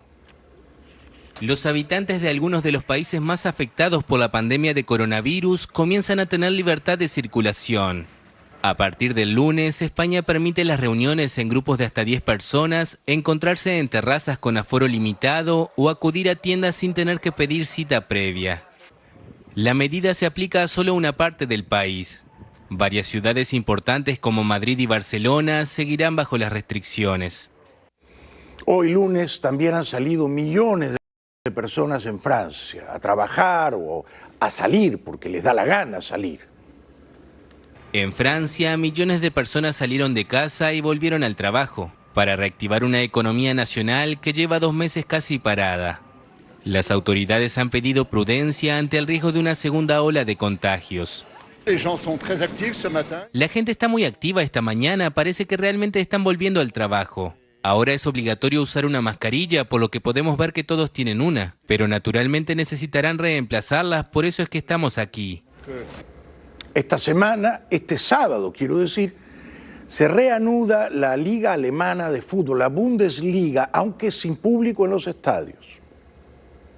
Los habitantes de algunos de los países más afectados por la pandemia de coronavirus comienzan a tener libertad de circulación. A partir del lunes, España permite las reuniones en grupos de hasta 10 personas, encontrarse en terrazas con aforo limitado o acudir a tiendas sin tener que pedir cita previa. La medida se aplica a solo una parte del país. Varias ciudades importantes como Madrid y Barcelona seguirán bajo las restricciones. Hoy lunes también han salido millones de personas en Francia a trabajar o a salir porque les da la gana salir. En Francia, millones de personas salieron de casa y volvieron al trabajo para reactivar una economía nacional que lleva 2 meses casi parada. Las autoridades han pedido prudencia ante el riesgo de una segunda ola de contagios. La gente está muy activa esta mañana, parece que realmente están volviendo al trabajo. Ahora es obligatorio usar una mascarilla, por lo que podemos ver que todos tienen una, pero naturalmente necesitarán reemplazarlas, por eso es que estamos aquí. Esta semana, este sábado quiero decir, se reanuda la Liga Alemana de Fútbol, la Bundesliga, aunque sin público en los estadios.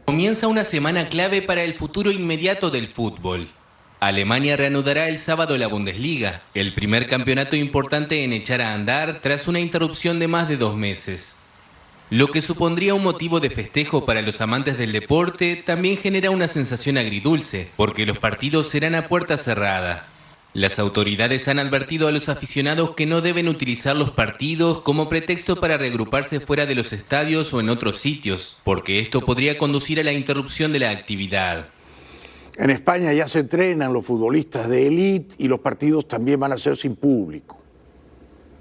Comienza una semana clave para el futuro inmediato del fútbol. Alemania reanudará el sábado la Bundesliga, el primer campeonato importante en echar a andar tras una interrupción de más de 2 meses. Lo que supondría un motivo de festejo para los amantes del deporte también genera una sensación agridulce, porque los partidos serán a puerta cerrada. Las autoridades han advertido a los aficionados que no deben utilizar los partidos como pretexto para reagruparse fuera de los estadios o en otros sitios, porque esto podría conducir a la interrupción de la actividad. En España ya se entrenan los futbolistas de élite y los partidos también van a ser sin público.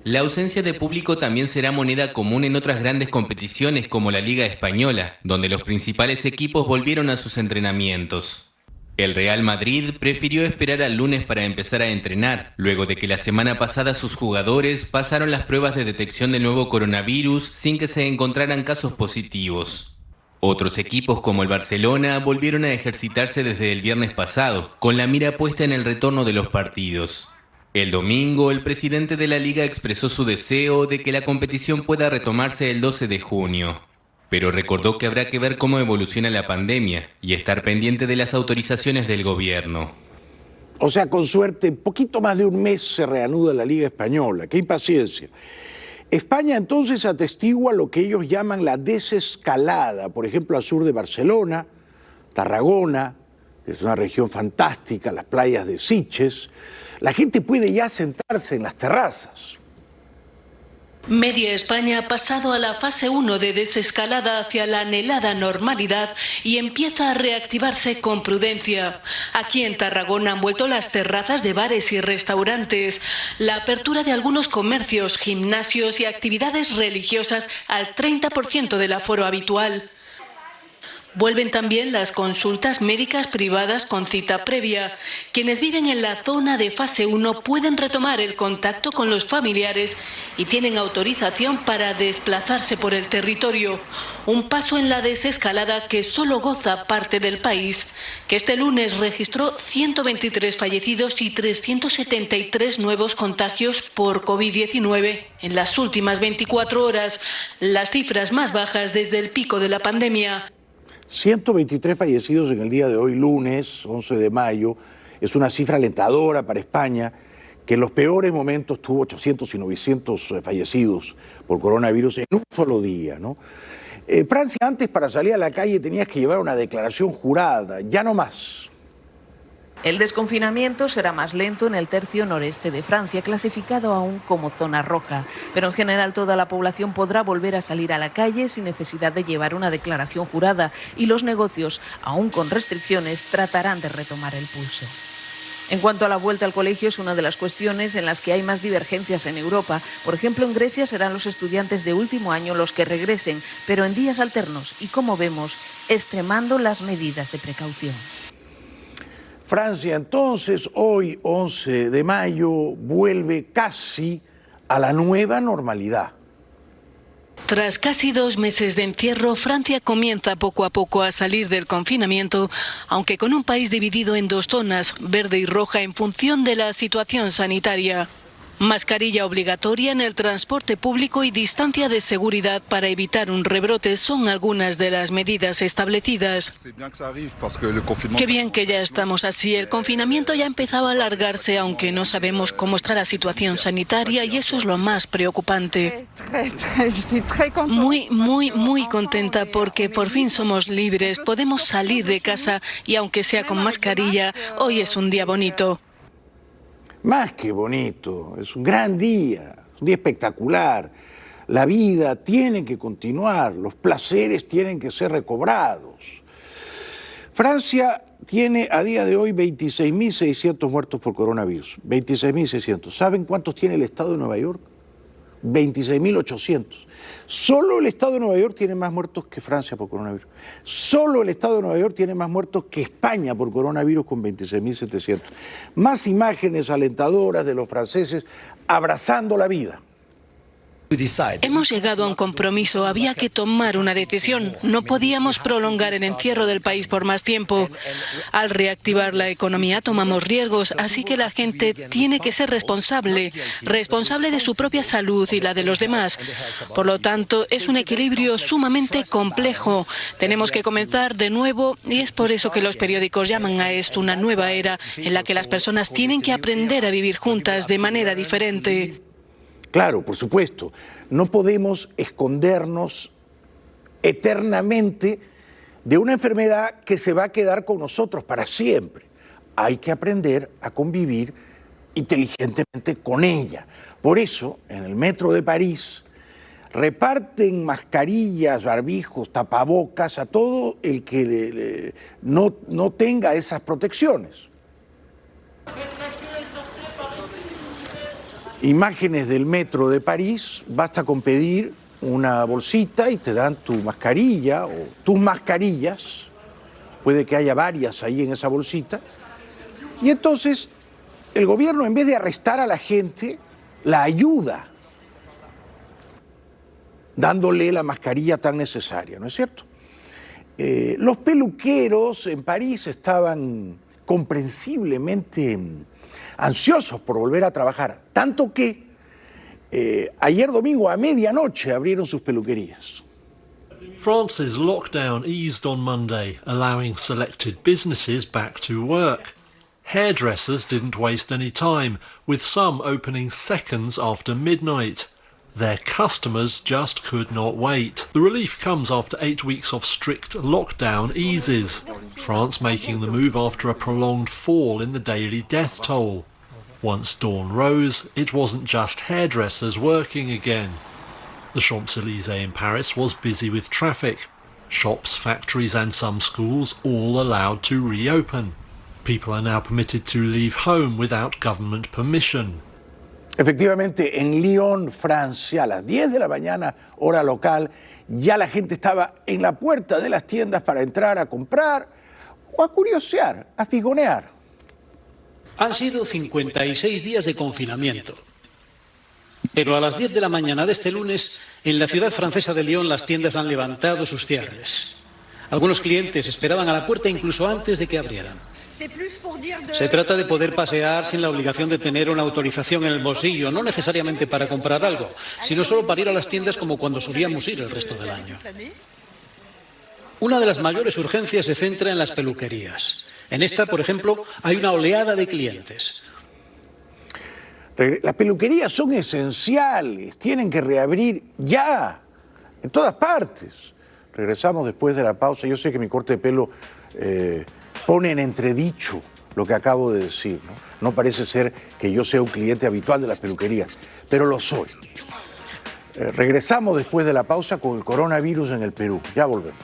La ausencia de público también será moneda común en otras grandes competiciones como la Liga Española, donde los principales equipos volvieron a sus entrenamientos. El Real Madrid prefirió esperar al lunes para empezar a entrenar, luego de que la semana pasada sus jugadores pasaron las pruebas de detección del nuevo coronavirus sin que se encontraran casos positivos. Otros equipos como el Barcelona volvieron a ejercitarse desde el viernes pasado, con la mira puesta en el retorno de los partidos. El domingo, el presidente de la liga expresó su deseo de que la competición pueda retomarse el 12 de junio. Pero recordó que habrá que ver cómo evoluciona la pandemia y estar pendiente de las autorizaciones del gobierno. O sea, con suerte, en poquito más de un mes se reanuda la Liga Española. ¡Qué impaciencia! España entonces atestigua lo que ellos llaman la desescalada, por ejemplo, al sur de Barcelona, Tarragona, que es una región fantástica, las playas de Sitges. La gente puede ya sentarse en las terrazas. Media España ha pasado a la fase 1 de desescalada hacia la anhelada normalidad y empieza a reactivarse con prudencia. Aquí en Tarragona han vuelto las terrazas de bares y restaurantes, la apertura de algunos comercios, gimnasios y actividades religiosas al 30% del aforo habitual. Vuelven también las consultas médicas privadas con cita previa. Quienes viven en la zona de fase 1 pueden retomar el contacto con los familiares y tienen autorización para desplazarse por el territorio. Un paso en la desescalada que solo goza parte del país, que este lunes registró 123 fallecidos y 373 nuevos contagios por COVID-19 en las últimas 24 horas, las cifras más bajas desde el pico de la pandemia. 123 fallecidos en el día de hoy, lunes 11 de mayo, es una cifra alentadora para España, que en los peores momentos tuvo 800 y 900 fallecidos por coronavirus en un solo día, ¿no? Francia, antes para salir a la calle tenías que llevar una declaración jurada, ya no más. El desconfinamiento será más lento en el tercio noreste de Francia, clasificado aún como zona roja. Pero en general toda la población podrá volver a salir a la calle sin necesidad de llevar una declaración jurada y los negocios, aún con restricciones, tratarán de retomar el pulso. En cuanto a la vuelta al colegio, es una de las cuestiones en las que hay más divergencias en Europa. Por ejemplo, en Grecia serán los estudiantes de último año los que regresen, pero en días alternos y, como vemos, extremando las medidas de precaución. Francia entonces, hoy 11 de mayo, vuelve casi a la nueva normalidad. Tras casi 2 meses de encierro, Francia comienza poco a poco a salir del confinamiento, aunque con un país dividido en 2 zonas, verde y roja, en función de la situación sanitaria. Mascarilla obligatoria en el transporte público y distancia de seguridad para evitar un rebrote son algunas de las medidas establecidas. Qué bien que ya estamos así. El confinamiento ya empezaba a alargarse, aunque no sabemos cómo está la situación sanitaria y eso es lo más preocupante. Muy contenta porque por fin somos libres, podemos salir de casa y aunque sea con mascarilla, hoy es un día bonito. Más que bonito, es un gran día, un día espectacular. La vida tiene que continuar, los placeres tienen que ser recobrados. Francia tiene a día de hoy 26.600 muertos por coronavirus, 26.600. ¿Saben cuántos tiene el estado de Nueva York? 26.800. Solo el estado de Nueva York tiene más muertos que Francia por coronavirus. Solo el estado de Nueva York tiene más muertos que España por coronavirus con 26.700. Más imágenes alentadoras de los franceses abrazando la vida. Hemos llegado a un compromiso, había que tomar una decisión. No podíamos prolongar el encierro del país por más tiempo. Al reactivar la economía tomamos riesgos, así que la gente tiene que ser responsable de su propia salud y la de los demás. Por lo tanto, es un equilibrio sumamente complejo. Tenemos que comenzar de nuevo y es por eso que los periódicos llaman a esto una nueva era en la que las personas tienen que aprender a vivir juntas de manera diferente. Claro, por supuesto, no podemos escondernos eternamente de una enfermedad que se va a quedar con nosotros para siempre. Hay que aprender a convivir inteligentemente con ella. Por eso, en el metro de París, reparten mascarillas, barbijos, tapabocas a todo el que no tenga esas protecciones. Imágenes del metro de París, basta con pedir una bolsita y te dan tu mascarilla o tus mascarillas, puede que haya varias ahí en esa bolsita, y entonces el gobierno, en vez de arrestar a la gente, la ayuda, dándole la mascarilla tan necesaria, ¿no es cierto? Los peluqueros en París estaban comprensiblemente ansiosos por volver a trabajar, tanto que ayer domingo a medianoche abrieron sus peluquerías. France's lockdown eased on Monday, allowing selected businesses back to work. Hairdressers didn't waste any time, with some opening seconds after midnight. Their customers just could not wait. The relief comes after 8 weeks of strict lockdown eases, France making the move after a prolonged fall in the daily death toll. Once dawn rose, it wasn't just hairdressers working again. The Champs-Élysées in Paris was busy with traffic. Shops, factories and some schools all allowed to reopen. People are now permitted to leave home without government permission. Efectivamente, en Lyon, Francia, a las 10 de la mañana, hora local, ya la gente estaba en la puerta de las tiendas para entrar a comprar o a curiosear, a figonear. Han sido 56 días de confinamiento. Pero a las 10 de la mañana de este lunes, en la ciudad francesa de Lyon, las tiendas han levantado sus cierres. Algunos clientes esperaban a la puerta incluso antes de que abrieran. Se trata de poder pasear sin la obligación de tener una autorización en el bolsillo, no necesariamente para comprar algo, sino solo para ir a las tiendas como cuando solíamos ir el resto del año. Una de las mayores urgencias se centra en las peluquerías. En esta, por ejemplo, hay una oleada de clientes. Las peluquerías son esenciales, tienen que reabrir ya, en todas partes. Regresamos después de la pausa. Yo sé que mi corte de pelo pone en entredicho lo que acabo de decir, ¿no? No parece ser que yo sea un cliente habitual de las peluquerías, pero lo soy. Regresamos después de la pausa con el coronavirus en el Perú. Ya volvemos.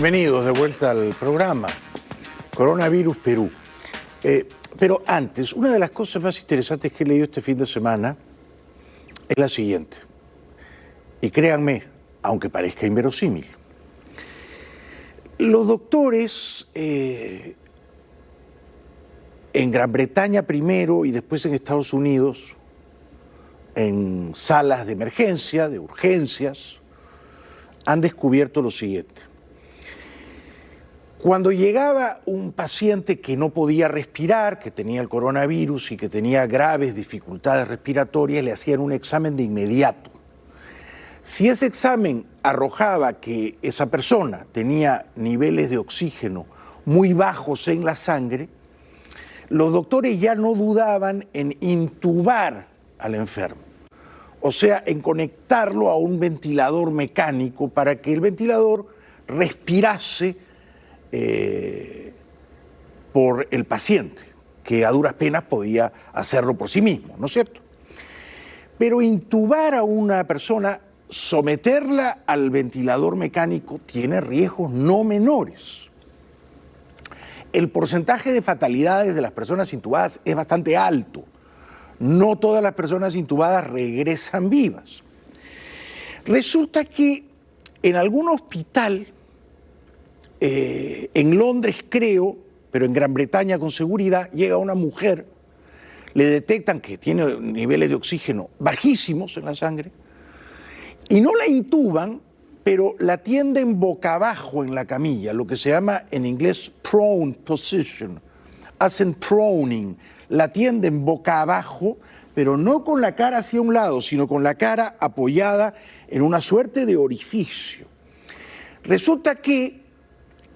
Bienvenidos de vuelta al programa Coronavirus Perú. Pero antes, una de las cosas más interesantes que he leído este fin de semana es la siguiente. Y créanme, aunque parezca inverosímil, los doctores en Gran Bretaña primero y después en Estados Unidos, en salas de emergencia, de urgencias, han descubierto lo siguiente. Cuando llegaba un paciente que no podía respirar, que tenía el coronavirus y que tenía graves dificultades respiratorias, le hacían un examen de inmediato. Si ese examen arrojaba que esa persona tenía niveles de oxígeno muy bajos en la sangre, los doctores ya no dudaban en intubar al enfermo, o sea, en conectarlo a un ventilador mecánico para que el ventilador respirase por el paciente, que a duras penas podía hacerlo por sí mismo, ¿no es cierto? Pero intubar a una persona, someterla al ventilador mecánico, tiene riesgos no menores. El porcentaje de fatalidades de las personas intubadas es bastante alto. No todas las personas intubadas regresan vivas. Resulta que en algún hospital, en Londres creo, pero en Gran Bretaña con seguridad, llega una mujer, le detectan que tiene niveles de oxígeno bajísimos en la sangre y no la intuban, pero la tienden boca abajo en la camilla, lo que se llama en inglés prone position. Hacen proning, la tienden boca abajo, pero no con la cara hacia un lado, sino con la cara apoyada en una suerte de orificio. Resulta que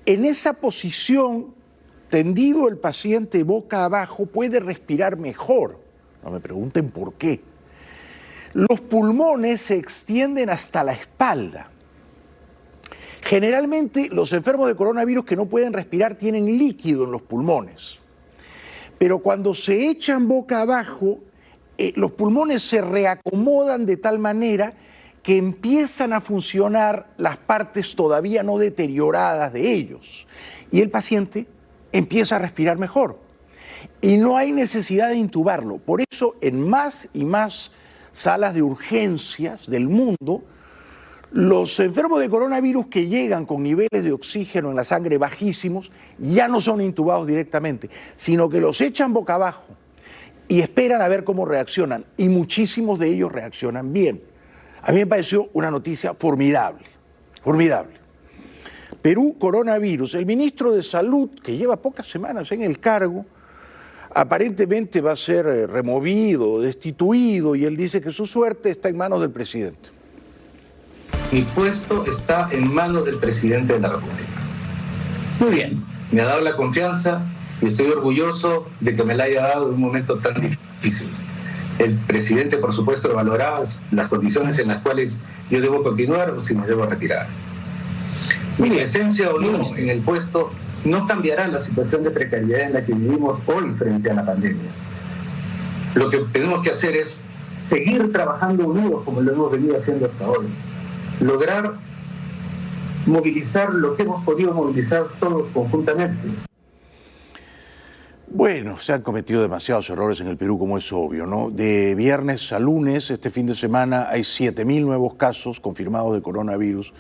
en esa posición, tendido el paciente boca abajo, puede respirar mejor. No me pregunten por qué. Los pulmones se extienden hasta la espalda. Generalmente los enfermos de coronavirus que no pueden respirar tienen líquido en los pulmones. Pero cuando se echan boca abajo, los pulmones se reacomodan de tal manera que empiezan a funcionar las partes todavía no deterioradas de ellos. Y el paciente empieza a respirar mejor. Y no hay necesidad de intubarlo. Por eso, en más y más salas de urgencias del mundo, los enfermos de coronavirus que llegan con niveles de oxígeno en la sangre bajísimos ya no son intubados directamente, sino que los echan boca abajo y esperan a ver cómo reaccionan. Y muchísimos de ellos reaccionan bien. A mí me pareció una noticia formidable, formidable. Perú, coronavirus. El ministro de Salud, que lleva pocas semanas en el cargo, aparentemente va a ser removido, destituido, y él dice que su suerte está en manos del presidente. Mi puesto está en manos del presidente de la República. Muy bien, me ha dado la confianza y estoy orgulloso de que me la haya dado en un momento tan difícil. El presidente, por supuesto, evaluará las condiciones en las cuales yo debo continuar o si me debo retirar. Mi presencia o no en el puesto no cambiará la situación de precariedad en la que vivimos hoy frente a la pandemia. Lo que tenemos que hacer es seguir trabajando unidos como lo hemos venido haciendo hasta hoy. Lograr movilizar lo que hemos podido movilizar todos conjuntamente. Bueno, se han cometido demasiados errores en el Perú, como es obvio, ¿no? De viernes a lunes, este fin de semana, hay 7.000 nuevos casos confirmados de coronavirus.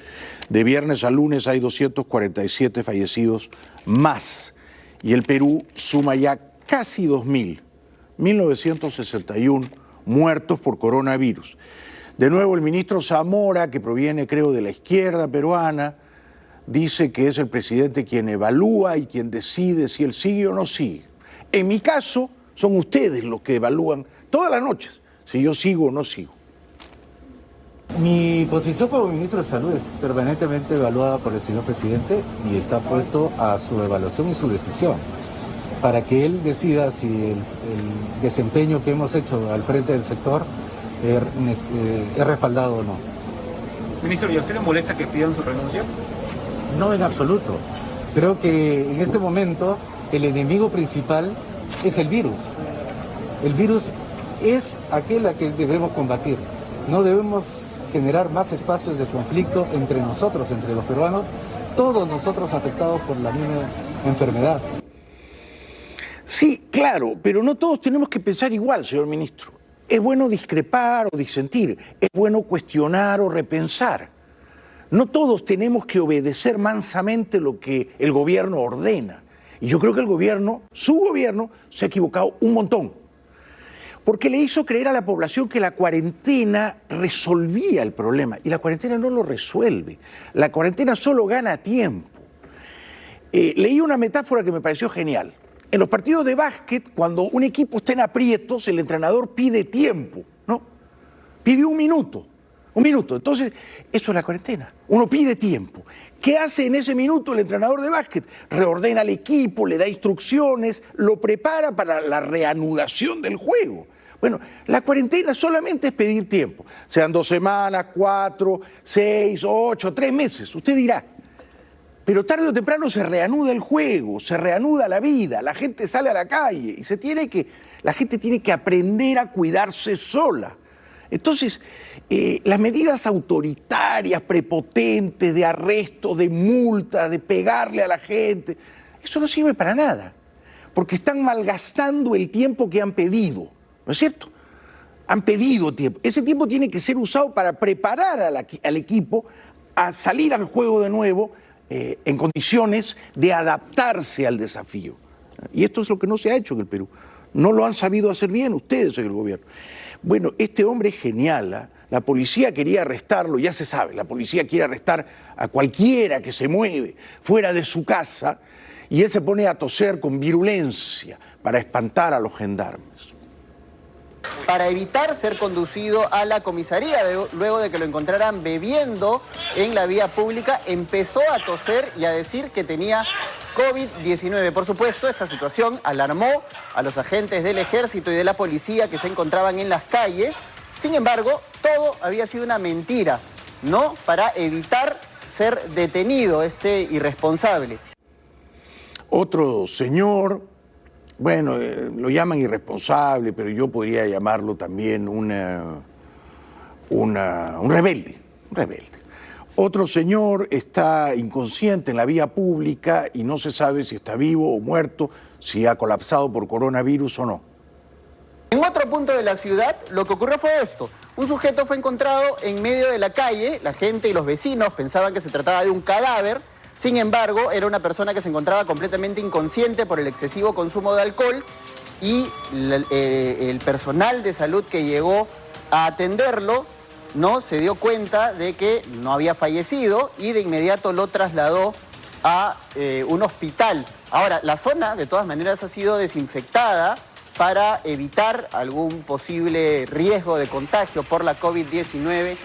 De viernes a lunes hay 247 fallecidos más. Y el Perú suma ya casi 2.000, 1.961 muertos por coronavirus. De nuevo, el ministro Zamora, que proviene, creo, de la izquierda peruana, dice que es el presidente quien evalúa y quien decide si él sigue o no sigue. En mi caso, son ustedes los que evalúan todas las noches si yo sigo o no sigo. Mi posición como ministro de Salud es permanentemente evaluada por el señor presidente y está puesto a su evaluación y su decisión para que él decida si el desempeño que hemos hecho al frente del sector es respaldado o no. Ministro, ¿y a usted le molesta que pidan su renuncia? No, en absoluto. Creo que en este momento el enemigo principal es el virus. El virus es aquel a que debemos combatir. No debemos generar más espacios de conflicto entre nosotros, entre los peruanos, todos nosotros afectados por la misma enfermedad. Sí, claro, pero no todos tenemos que pensar igual, señor ministro. Es bueno discrepar o disentir, es bueno cuestionar o repensar. No todos tenemos que obedecer mansamente lo que el gobierno ordena. Y yo creo que el gobierno, su gobierno, se ha equivocado un montón. Porque le hizo creer a la población que la cuarentena resolvía el problema. Y la cuarentena no lo resuelve. La cuarentena solo gana tiempo. Leí una metáfora que me pareció genial. En los partidos de básquet, cuando un equipo está en aprietos, el entrenador pide tiempo, ¿no? Pide un minuto. Entonces, eso es la cuarentena. Uno pide tiempo. ¿Qué hace en ese minuto el entrenador de básquet? Reordena al equipo, le da instrucciones, lo prepara para la reanudación del juego. Bueno, la cuarentena solamente es pedir tiempo. Sean 2 semanas, 4, 6, 8, 3 meses. Usted dirá. Pero tarde o temprano se reanuda el juego, se reanuda la vida, la gente sale a la calle y la gente tiene que aprender a cuidarse sola. Entonces, las medidas autoritarias, prepotentes, de arresto, de multa, de pegarle a la gente, eso no sirve para nada, porque están malgastando el tiempo que han pedido, ¿no es cierto? Han pedido tiempo. Ese tiempo tiene que ser usado para preparar al equipo a salir al juego de nuevo, en condiciones de adaptarse al desafío. Y esto es lo que no se ha hecho en el Perú. No lo han sabido hacer bien ustedes en el gobierno. Bueno, este hombre es genial, ¿eh? La policía quería arrestarlo, ya se sabe, la policía quiere arrestar a cualquiera que se mueve fuera de su casa y él se pone a toser con virulencia para espantar a los gendarmes. Para evitar ser conducido a la comisaría luego de que lo encontraran bebiendo en la vía pública, empezó a toser y a decir que tenía COVID-19. Por supuesto, esta situación alarmó a los agentes del ejército y de la policía que se encontraban en las calles. Sin embargo, todo había sido una mentira, ¿no? Para evitar ser detenido este irresponsable. Otro señor, bueno, lo llaman irresponsable, pero yo podría llamarlo también un rebelde, Otro señor está inconsciente en la vía pública y no se sabe si está vivo o muerto, si ha colapsado por coronavirus o no. En otro punto de la ciudad, lo que ocurrió fue esto. Un sujeto fue encontrado en medio de la calle, la gente y los vecinos pensaban que se trataba de un cadáver. Sin embargo, era una persona que se encontraba completamente inconsciente por el excesivo consumo de alcohol y el personal de salud que llegó a atenderlo no se dio cuenta de que no había fallecido y de inmediato lo trasladó a un hospital. Ahora, la zona de todas maneras ha sido desinfectada para evitar algún posible riesgo de contagio por la COVID-19.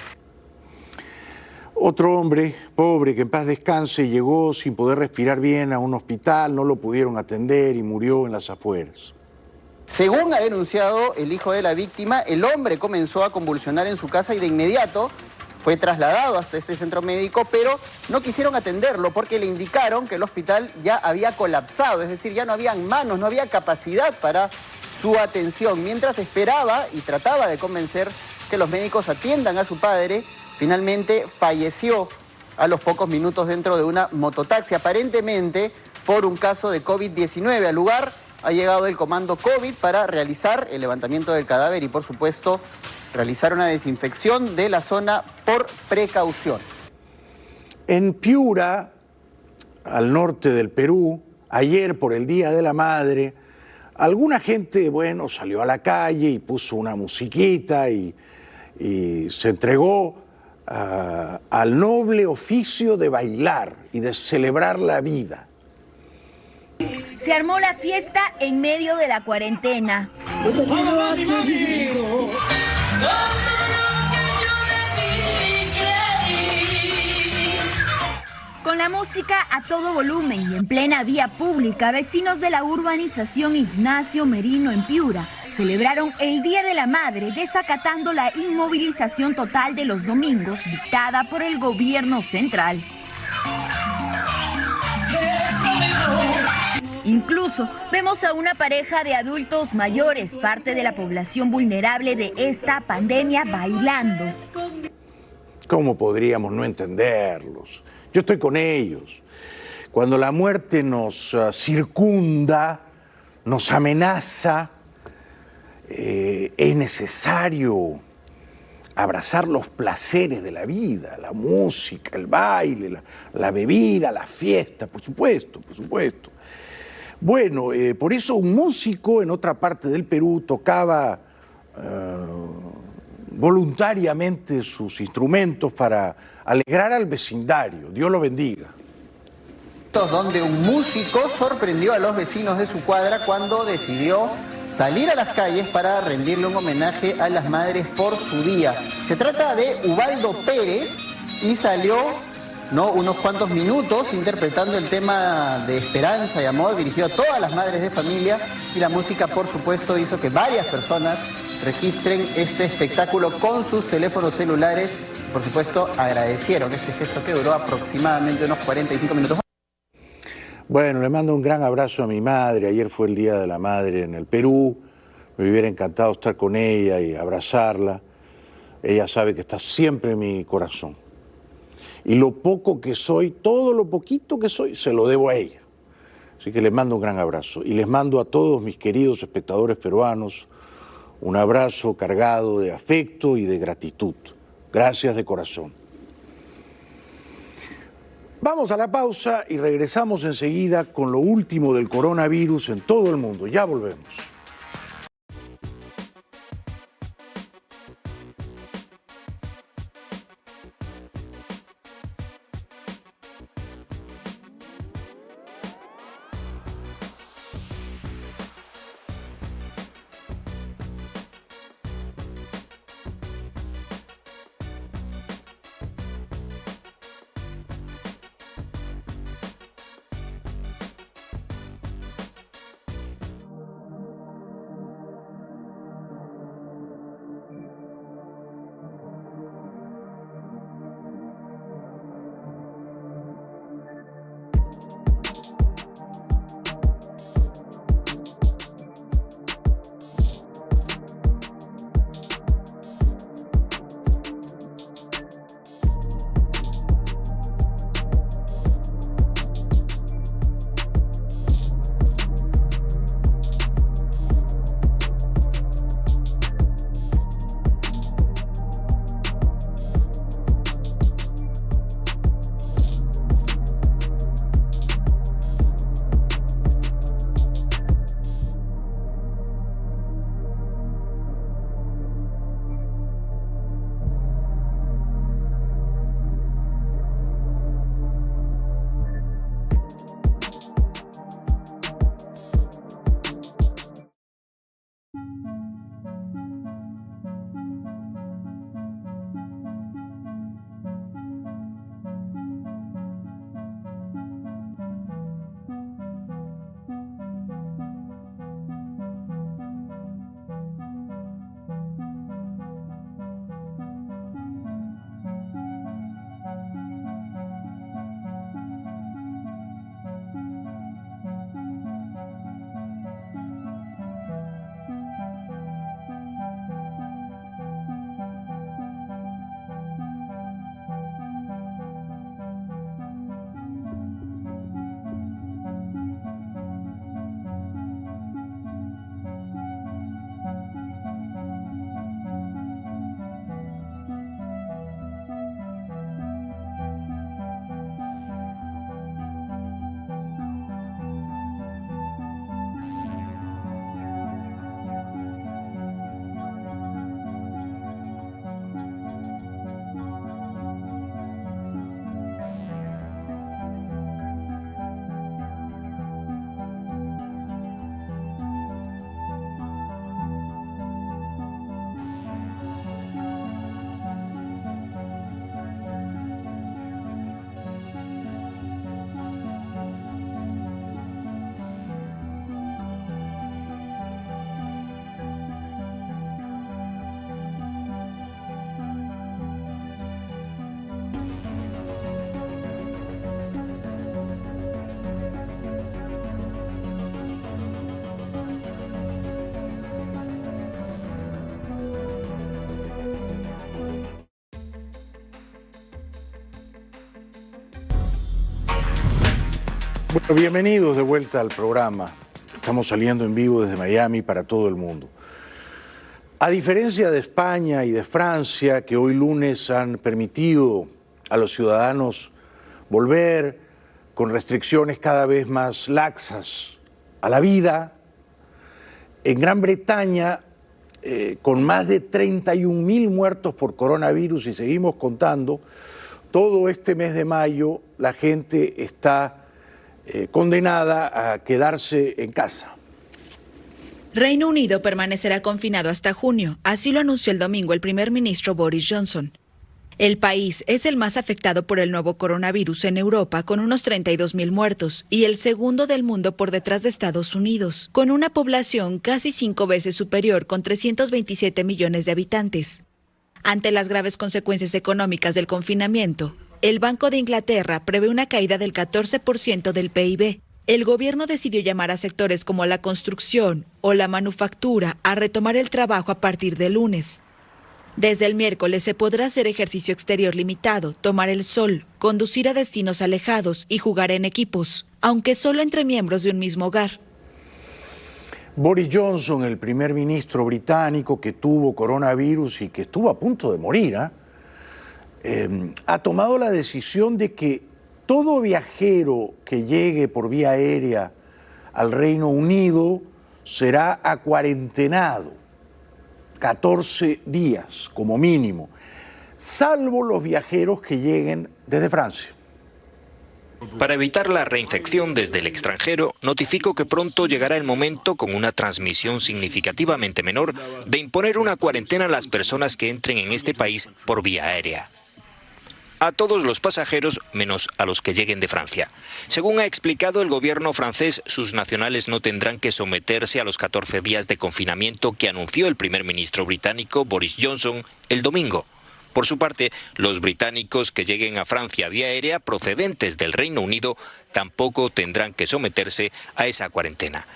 Otro hombre, pobre, que en paz descanse, llegó sin poder respirar bien a un hospital, no lo pudieron atender y murió en las afueras. Según ha denunciado el hijo de la víctima, el hombre comenzó a convulsionar en su casa y de inmediato fue trasladado hasta este centro médico, pero no quisieron atenderlo porque le indicaron que el hospital ya había colapsado, es decir, ya no habían manos, no había capacidad para su atención. Mientras esperaba y trataba de convencer que los médicos atiendan a su padre, finalmente falleció a los pocos minutos dentro de una mototaxi, aparentemente por un caso de COVID-19. Al lugar ha llegado el comando COVID para realizar el levantamiento del cadáver y, por supuesto, realizar una desinfección de la zona por precaución. En Piura, al norte del Perú, ayer por el Día de la Madre, alguna gente, bueno, salió a la calle y puso una musiquita y se entregó al noble oficio de bailar y de celebrar la vida. Se armó la fiesta en medio de la cuarentena. Con la música a todo volumen y en plena vía pública, vecinos de la urbanización Ignacio Merino en Piura celebraron el Día de la Madre desacatando la inmovilización total de los domingos dictada por el gobierno central. Incluso vemos a una pareja de adultos mayores, parte de la población vulnerable de esta pandemia, bailando. ¿Cómo podríamos no entenderlos? Yo estoy con ellos. Cuando la muerte nos circunda, nos amenaza, es necesario abrazar los placeres de la vida, la música, el baile, la bebida, la fiesta, por supuesto, por supuesto. Bueno, por eso un músico en otra parte del Perú tocaba voluntariamente sus instrumentos para alegrar al vecindario. Dios lo bendiga. Donde un músico sorprendió a los vecinos de su cuadra cuando decidió salir a las calles para rendirle un homenaje a las madres por su día. Se trata de Ubaldo Pérez y salió unos cuantos minutos interpretando el tema de esperanza y amor dirigido a todas las madres de familia, y la música, por supuesto, hizo que varias personas registren este espectáculo con sus teléfonos celulares. Por supuesto, agradecieron este gesto que duró aproximadamente unos 45 minutos. Bueno, le mando un gran abrazo a mi madre. Ayer fue el Día de la Madre en el Perú. Me hubiera encantado estar con ella y abrazarla. Ella sabe que está siempre en mi corazón. Y lo poco que soy, todo lo poquito que soy, se lo debo a ella. Así que les mando un gran abrazo. Y les mando a todos mis queridos espectadores peruanos un abrazo cargado de afecto y de gratitud. Gracias de corazón. Vamos a la pausa y regresamos enseguida con lo último del coronavirus en todo el mundo. Ya volvemos. Bueno, bienvenidos de vuelta al programa. Estamos saliendo en vivo desde Miami para todo el mundo. A diferencia de España y de Francia, que hoy lunes han permitido a los ciudadanos volver con restricciones cada vez más laxas a la vida, en Gran Bretaña, con más de 31.000 muertos por coronavirus y seguimos contando, todo este mes de mayo la gente está condenada a quedarse en casa. Reino Unido permanecerá confinado hasta junio, así lo anunció el domingo el primer ministro Boris Johnson. El país es el más afectado por el nuevo coronavirus en Europa, con unos 32.000 muertos, y el segundo del mundo por detrás de Estados Unidos, con una población casi 5 veces superior, con 327 millones de habitantes. Ante las graves consecuencias económicas del confinamiento, el Banco de Inglaterra prevé una caída del 14% del PIB. El gobierno decidió llamar a sectores como la construcción o la manufactura a retomar el trabajo a partir de lunes. Desde el miércoles se podrá hacer ejercicio exterior limitado, tomar el sol, conducir a destinos alejados y jugar en equipos, aunque solo entre miembros de un mismo hogar. Boris Johnson, el primer ministro británico que tuvo coronavirus y que estuvo a punto de morir, ha tomado la decisión de que todo viajero que llegue por vía aérea al Reino Unido será acuarentenado 14 días como mínimo, salvo los viajeros que lleguen desde Francia. Para evitar la reinfección desde el extranjero, notifico que pronto llegará el momento, con una transmisión significativamente menor, de imponer una cuarentena a las personas que entren en este país por vía aérea. A todos los pasajeros, menos a los que lleguen de Francia. Según ha explicado el gobierno francés, sus nacionales no tendrán que someterse a los 14 días de confinamiento que anunció el primer ministro británico Boris Johnson el domingo. Por su parte, los británicos que lleguen a Francia vía aérea procedentes del Reino Unido tampoco tendrán que someterse a esa cuarentena.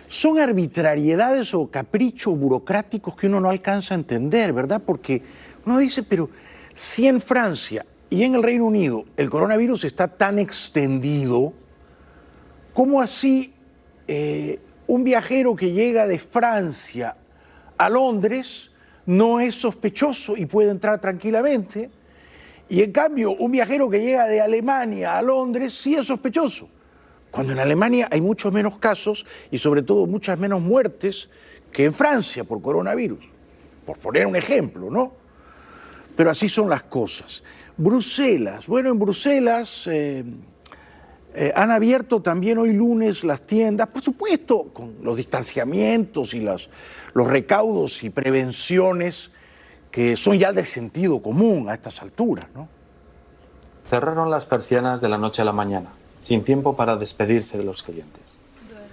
Son arbitrariedades o caprichos burocráticos que uno no alcanza a entender, ¿verdad? Porque uno dice, pero si en Francia y en el Reino Unido el coronavirus está tan extendido, ¿cómo así un viajero que llega de Francia a Londres no es sospechoso y puede entrar tranquilamente? Y en cambio, un viajero que llega de Alemania a Londres sí es sospechoso, cuando en Alemania hay muchos menos casos y sobre todo muchas menos muertes que en Francia por coronavirus, por poner un ejemplo, ¿no? Pero así son las cosas. Bruselas, bueno, en Bruselas han abierto también hoy lunes las tiendas, por supuesto, con los distanciamientos y los recaudos y prevenciones que son ya de sentido común a estas alturas, ¿no? Cerraron las persianas de la noche a la mañana, sin tiempo para despedirse de los clientes.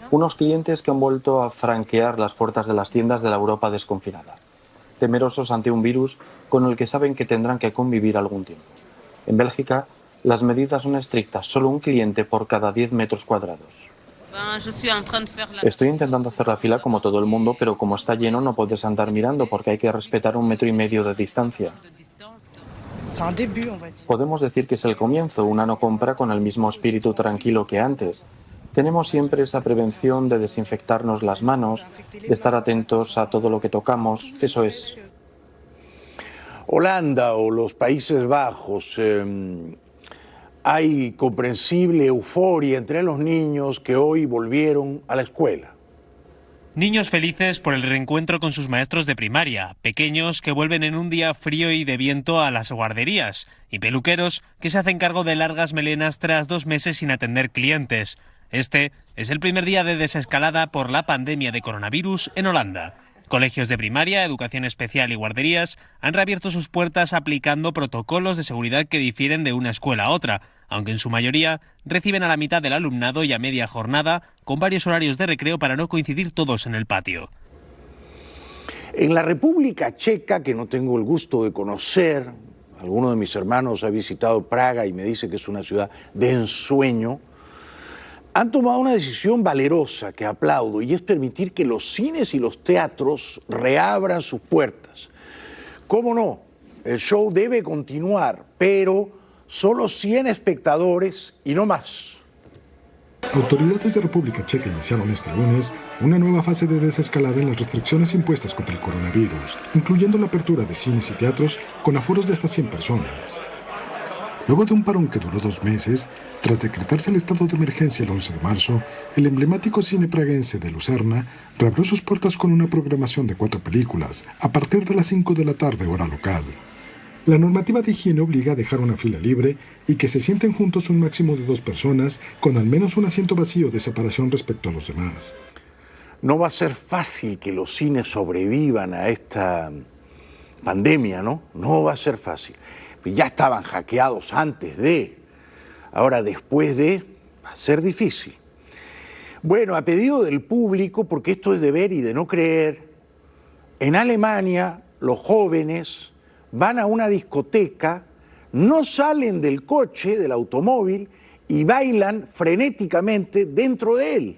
Unos clientes que han vuelto a franquear las puertas de las tiendas de la Europa desconfinada, temerosos ante un virus con el que saben que tendrán que convivir algún tiempo. En Bélgica, las medidas son estrictas, solo un cliente por cada 10 metros cuadrados. Estoy intentando hacer la fila como todo el mundo, pero como está lleno no puedes andar mirando porque hay que respetar 1,5 metros de distancia. Podemos decir que es el comienzo, una no compra con el mismo espíritu tranquilo que antes. Tenemos siempre esa prevención de desinfectarnos las manos, de estar atentos a todo lo que tocamos, eso es. Holanda o los Países Bajos, hay comprensible euforia entre los niños que hoy volvieron a la escuela. Niños felices por el reencuentro con sus maestros de primaria, pequeños que vuelven en un día frío y de viento a las guarderías, y peluqueros que se hacen cargo de largas melenas tras 2 meses sin atender clientes. Este es el primer día de desescalada por la pandemia de coronavirus en Holanda. Colegios de primaria, educación especial y guarderías han reabierto sus puertas aplicando protocolos de seguridad que difieren de una escuela a otra, aunque en su mayoría reciben a la mitad del alumnado y a media jornada, con varios horarios de recreo para no coincidir todos en el patio. En la República Checa, que no tengo el gusto de conocer, alguno de mis hermanos ha visitado Praga y me dice que es una ciudad de ensueño, han tomado una decisión valerosa que aplaudo, y es permitir que los cines y los teatros reabran sus puertas. ¿Cómo no? El show debe continuar, pero solo 100 espectadores y no más. Autoridades de República Checa iniciaron este lunes una nueva fase de desescalada en las restricciones impuestas contra el coronavirus, incluyendo la apertura de cines y teatros con aforos de hasta 100 personas. Luego de un parón que duró 2 meses, tras decretarse el estado de emergencia el 11 de marzo, el emblemático cine praguense de Lucerna reabrió sus puertas con una programación de 4 películas a partir de las 5 de la tarde hora local. La normativa de higiene obliga a dejar una fila libre y que se sienten juntos un máximo de 2 personas con al menos un asiento vacío de separación respecto a los demás. No va a ser fácil que los cines sobrevivan a esta pandemia, ¿no? No va a ser fácil. Ya estaban hackeados antes de, ahora después de, va a ser difícil. Bueno, a pedido del público, porque esto es de ver y de no creer, en Alemania los jóvenes van a una discoteca, no salen del coche, del automóvil, y bailan frenéticamente dentro de él.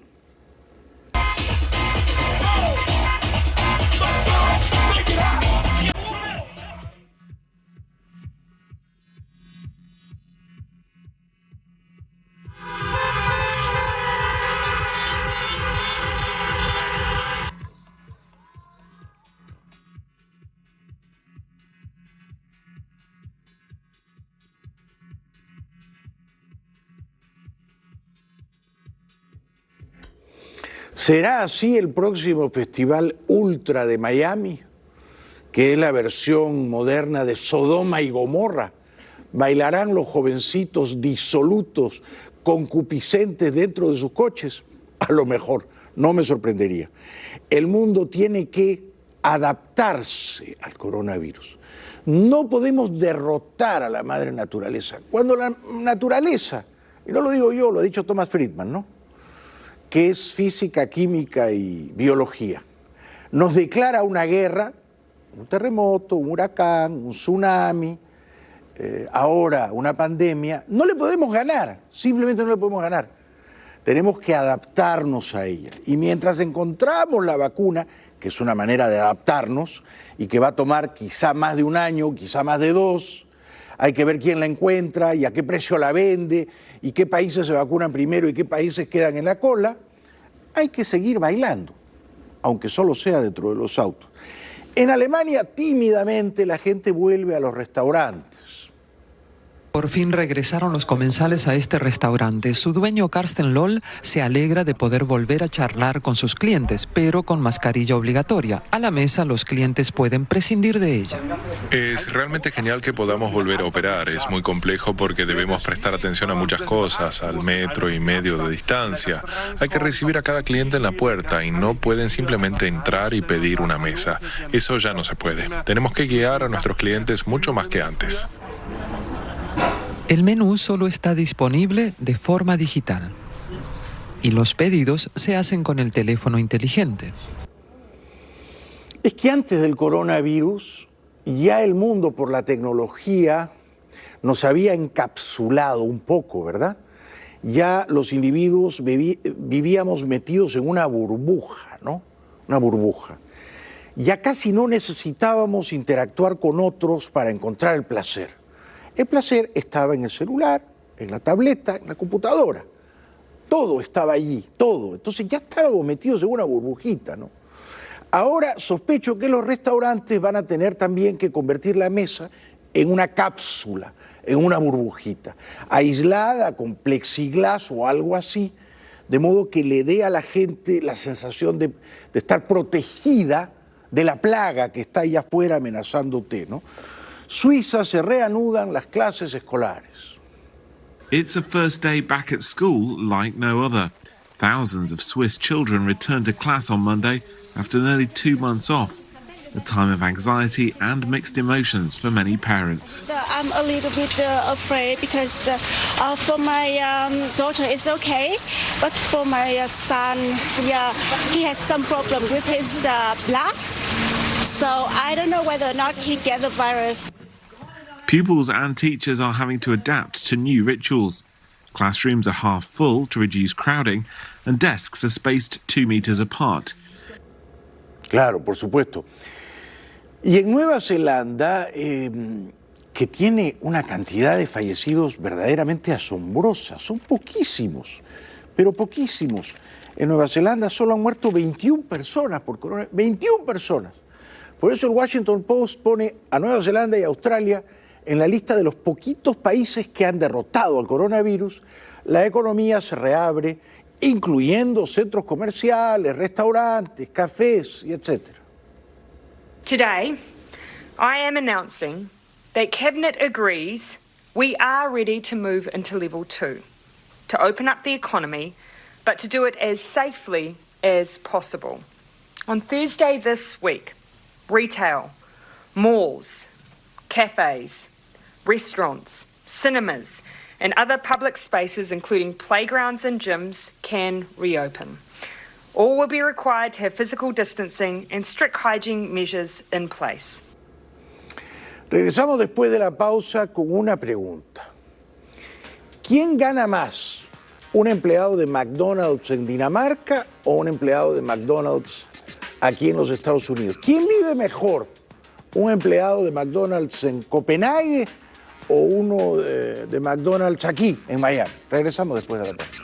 ¿Será así el próximo Festival Ultra de Miami? Que es la versión moderna de Sodoma y Gomorra. ¿Bailarán los jovencitos disolutos, concupiscentes dentro de sus coches? A lo mejor, no me sorprendería. El mundo tiene que adaptarse al coronavirus. No podemos derrotar a la madre naturaleza. Cuando la naturaleza, y no lo digo yo, lo ha dicho Thomas Friedman, ¿no?, que es física, química y biología, nos declara una guerra, un terremoto, un huracán, un tsunami, ahora una pandemia, no le podemos ganar, simplemente no le podemos ganar. Tenemos que adaptarnos a ella. Y mientras encontramos la vacuna, que es una manera de adaptarnos y que va a tomar quizá más de 1 año, quizá más de 2, hay que ver quién la encuentra y a qué precio la vende y qué países se vacunan primero y qué países quedan en la cola. Hay que seguir bailando, aunque solo sea dentro de los autos. En Alemania, tímidamente, la gente vuelve a los restaurantes. Por fin regresaron los comensales a este restaurante. Su dueño, Carsten Loll, se alegra de poder volver a charlar con sus clientes, pero con mascarilla obligatoria. A la mesa, los clientes pueden prescindir de ella. Es realmente genial que podamos volver a operar. Es muy complejo porque debemos prestar atención a muchas cosas, al 1,5 metros de distancia. Hay que recibir a cada cliente en la puerta y no pueden simplemente entrar y pedir una mesa. Eso ya no se puede. Tenemos que guiar a nuestros clientes mucho más que antes. El menú solo está disponible de forma digital y los pedidos se hacen con el teléfono inteligente. Es que antes del coronavirus ya el mundo por la tecnología nos había encapsulado un poco, ¿verdad? Ya los individuos vivíamos metidos en una burbuja, ¿no? Una burbuja. Ya casi no necesitábamos interactuar con otros para encontrar el placer. El placer estaba en el celular, en la tableta, en la computadora. Todo estaba allí, todo. Entonces ya estábamos metidos en una burbujita, ¿no? Ahora sospecho que los restaurantes van a tener también que convertir la mesa en una cápsula, en una burbujita, aislada con plexiglas o algo así, de modo que le dé a la gente la sensación de estar protegida de la plaga que está allá afuera amenazándote, ¿no? Suiza se reanudan las clases escolares. It's a first day back at school like no other. Thousands of Swiss children returned to class on Monday after nearly 2 months off, a time of anxiety and mixed emotions for many parents. I'm a little bit afraid because for my daughter it's okay, but for my son, yeah, he has some problem with his blood. So I don't know whether or not he gets the virus. Pupils and teachers are having to adapt to new rituals. Classrooms are half full to reduce crowding, and desks are spaced 2 meters apart. Claro, por supuesto. Y en Nueva Zelanda, que tiene una cantidad de fallecidos verdaderamente asombrosa, son poquísimos, pero poquísimos. En Nueva Zelanda solo han muerto 21 personas por coronavirus. 21 personas. Por eso el Washington Post pone a Nueva Zelanda y Australia en la lista de los poquitos países que han derrotado al coronavirus. La economía se reabre, incluyendo centros comerciales, restaurantes, cafés y etc. Today, I am announcing that Cabinet agrees we are ready to move into level 2, to open up the economy, but to do it as safely as possible. On Thursday this week, retail, malls, cafes, restaurants, cinemas, and other public spaces, including playgrounds and gyms, can reopen. All will be required to have physical distancing and strict hygiene measures in place. Regresamos después de la pausa con una pregunta. ¿Quién gana más? ¿Un empleado de McDonald's en Dinamarca o un empleado de McDonald's aquí en los Estados Unidos? ¿Quién vive mejor? ¿Un empleado de McDonald's en Copenhague o uno de McDonald's aquí en Miami? Regresamos después de la pausa.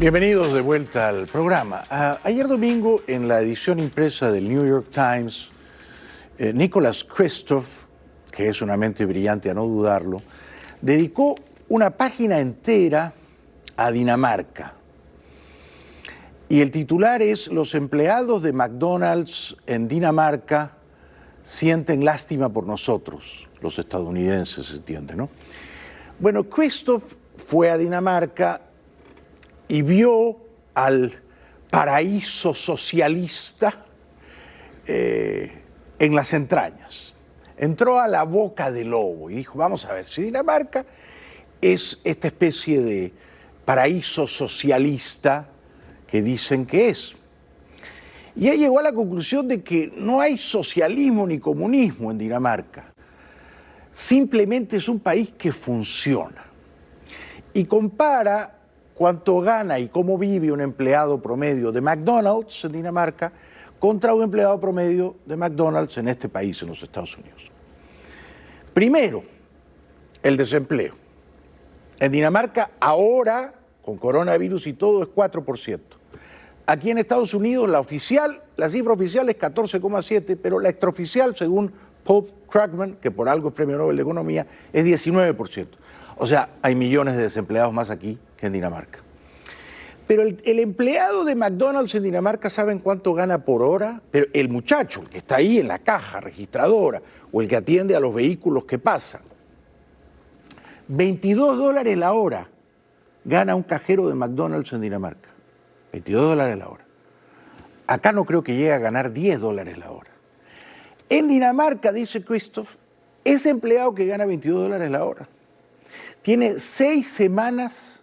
Bienvenidos de vuelta al programa. Ayer domingo, en la edición impresa del New York Times, Nicholas Kristof, que es una mente brillante a no dudarlo, dedicó una página entera a Dinamarca. Y el titular es: los empleados de McDonald's en Dinamarca sienten lástima por nosotros, los estadounidenses, se entiende, ¿no? Bueno, Kristof fue a Dinamarca y vio al paraíso socialista en las entrañas. Entró a la boca del lobo y dijo: vamos a ver, si Dinamarca es esta especie de paraíso socialista que dicen que es. Y él llegó a la conclusión de que no hay socialismo ni comunismo en Dinamarca. Simplemente es un país que funciona. Y compara cuánto gana y cómo vive un empleado promedio de McDonald's en Dinamarca contra un empleado promedio de McDonald's en este país, en los Estados Unidos. Primero, el desempleo. En Dinamarca ahora, con coronavirus y todo, es 4%. Aquí en Estados Unidos la cifra oficial es 14,7%, pero la extraoficial, según Paul Krugman, que por algo es Premio Nobel de Economía, es 19%. O sea, hay millones de desempleados más aquí que en Dinamarca. Pero el empleado de McDonald's en Dinamarca, ¿saben cuánto gana por hora? Pero el muchacho, el que está ahí en la caja registradora, o el que atiende a los vehículos que pasan, $22 la hora gana un cajero de McDonald's en Dinamarca. $22 la hora. Acá no creo que llegue a ganar $10 la hora. En Dinamarca, dice Kristof, ese empleado que gana $22 la hora tiene 6 semanas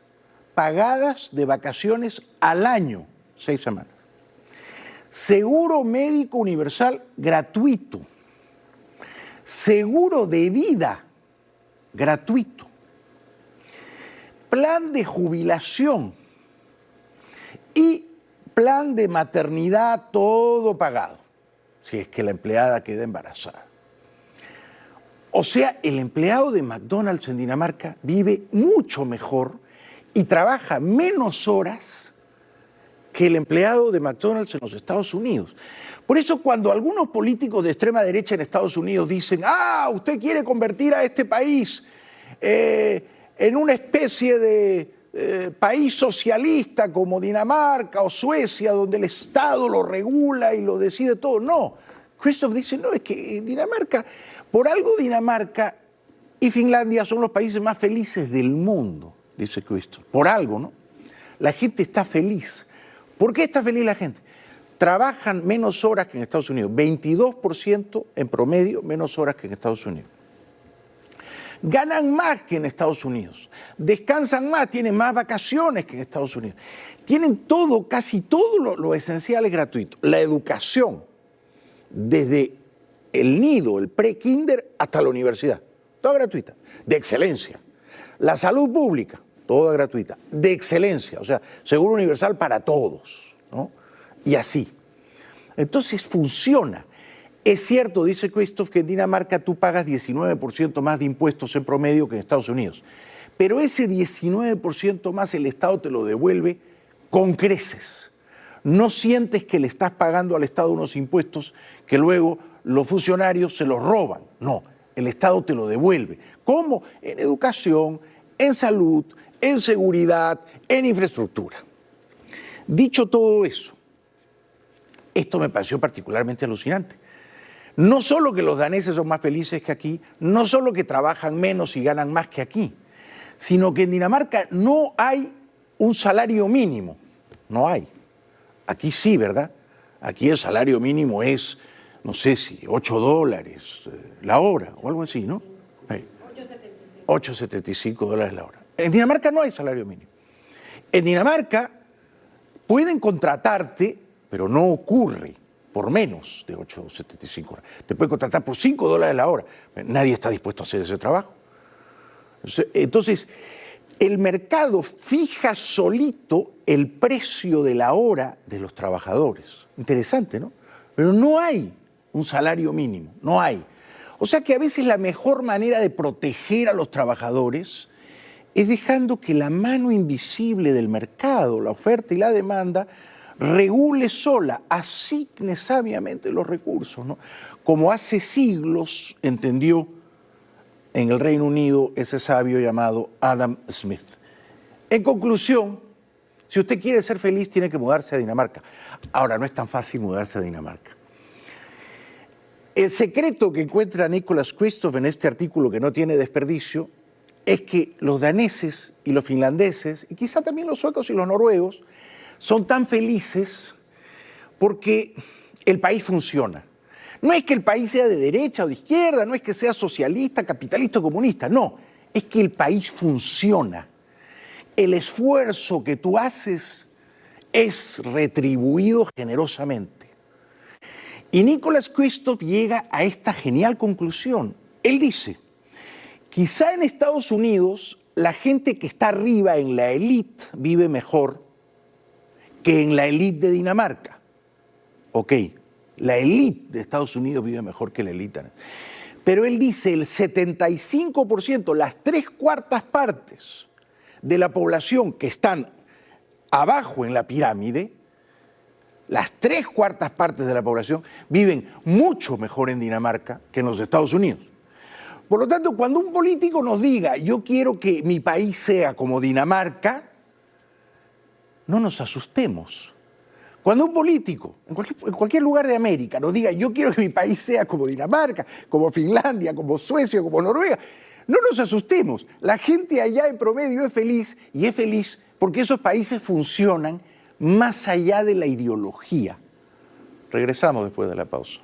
pagadas de vacaciones al año, 6 semanas. Seguro médico universal gratuito. Seguro de vida gratuito. Plan de jubilación y plan de maternidad, todo pagado, si es que la empleada queda embarazada. O sea, el empleado de McDonald's en Dinamarca vive mucho mejor y trabaja menos horas que el empleado de McDonald's en los Estados Unidos. Por eso cuando algunos políticos de extrema derecha en Estados Unidos dicen: usted quiere convertir a este país en una especie de país socialista como Dinamarca o Suecia, donde el Estado lo regula y lo decide todo. No, Kristof dice: no, es que Dinamarca, por algo Dinamarca y Finlandia son los países más felices del mundo, dice Kristof. Por algo, ¿no? La gente está feliz. ¿Por qué está feliz la gente? Trabajan menos horas que en Estados Unidos, 22% en promedio menos horas que en Estados Unidos. Ganan más que en Estados Unidos, descansan más, tienen más vacaciones que en Estados Unidos. Tienen todo, casi todo lo esencial es gratuito. La educación, desde el nido, el pre-kinder, hasta la universidad, toda gratuita, de excelencia. La salud pública, toda gratuita, de excelencia, o sea, seguro universal para todos, ¿no? Y así. Entonces funciona. Es cierto, dice Kristof, que en Dinamarca tú pagas 19% más de impuestos en promedio que en Estados Unidos. Pero ese 19% más el Estado te lo devuelve con creces. No sientes que le estás pagando al Estado unos impuestos que luego los funcionarios se los roban. No, el Estado te lo devuelve. ¿Cómo? En educación, en salud, en seguridad, en infraestructura. Dicho todo eso, esto me pareció particularmente alucinante. No solo que los daneses son más felices que aquí, no solo que trabajan menos y ganan más que aquí, sino que en Dinamarca no hay un salario mínimo. No hay. Aquí sí, ¿verdad? Aquí el salario mínimo es, no sé si, $8 la hora o algo así, ¿no? 8,75 la hora. En Dinamarca no hay salario mínimo. En Dinamarca pueden contratarte, pero no ocurre por menos de 8,75 horas. Te pueden contratar por $5 la hora. Nadie está dispuesto a hacer ese trabajo. Entonces, el mercado fija solito el precio de la hora de los trabajadores. Interesante, ¿no? Pero no hay un salario mínimo, no hay. O sea que a veces la mejor manera de proteger a los trabajadores es dejando que la mano invisible del mercado, la oferta y la demanda, regule sola, asigne sabiamente los recursos, ¿no? Como hace siglos entendió en el Reino Unido ese sabio llamado Adam Smith. En conclusión, si usted quiere ser feliz, tiene que mudarse a Dinamarca. Ahora, no es tan fácil mudarse a Dinamarca. El secreto que encuentra Nicholas Kristof en este artículo, que no tiene desperdicio, es que los daneses y los finlandeses, y quizá también los suecos y los noruegos, son tan felices porque el país funciona. No es que el país sea de derecha o de izquierda, no es que sea socialista, capitalista o comunista, no, es que el país funciona. El esfuerzo que tú haces es retribuido generosamente. Y Nicholas Kristof llega a esta genial conclusión. Él dice, quizá en Estados Unidos la gente que está arriba en la élite vive mejor que en la élite de Dinamarca. Ok, la élite de Estados Unidos vive mejor que la élite. Pero él dice el 75%, las 3/4 partes de la población que están abajo en la pirámide, las 3/4 partes de la población viven mucho mejor en Dinamarca que en los Estados Unidos. Por lo tanto, cuando un político nos diga, yo quiero que mi país sea como Dinamarca, no nos asustemos. Cuando un político, en cualquier lugar de América, nos diga, yo quiero que mi país sea como Dinamarca, como Finlandia, como Suecia, como Noruega, no nos asustemos. La gente allá en promedio es feliz, y es feliz porque esos países funcionan más allá de la ideología. Regresamos después de la pausa.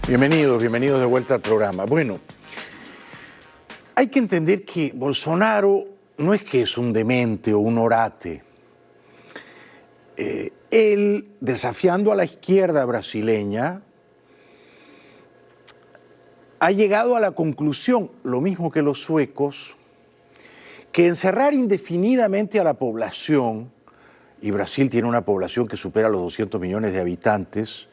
Bienvenidos de vuelta al programa. Bueno, hay que entender que Bolsonaro no es que es un demente o un orate. Él, desafiando a la izquierda brasileña, ha llegado a la conclusión, lo mismo que los suecos, que encerrar indefinidamente a la población, y Brasil tiene una población que supera los 200 millones de habitantes,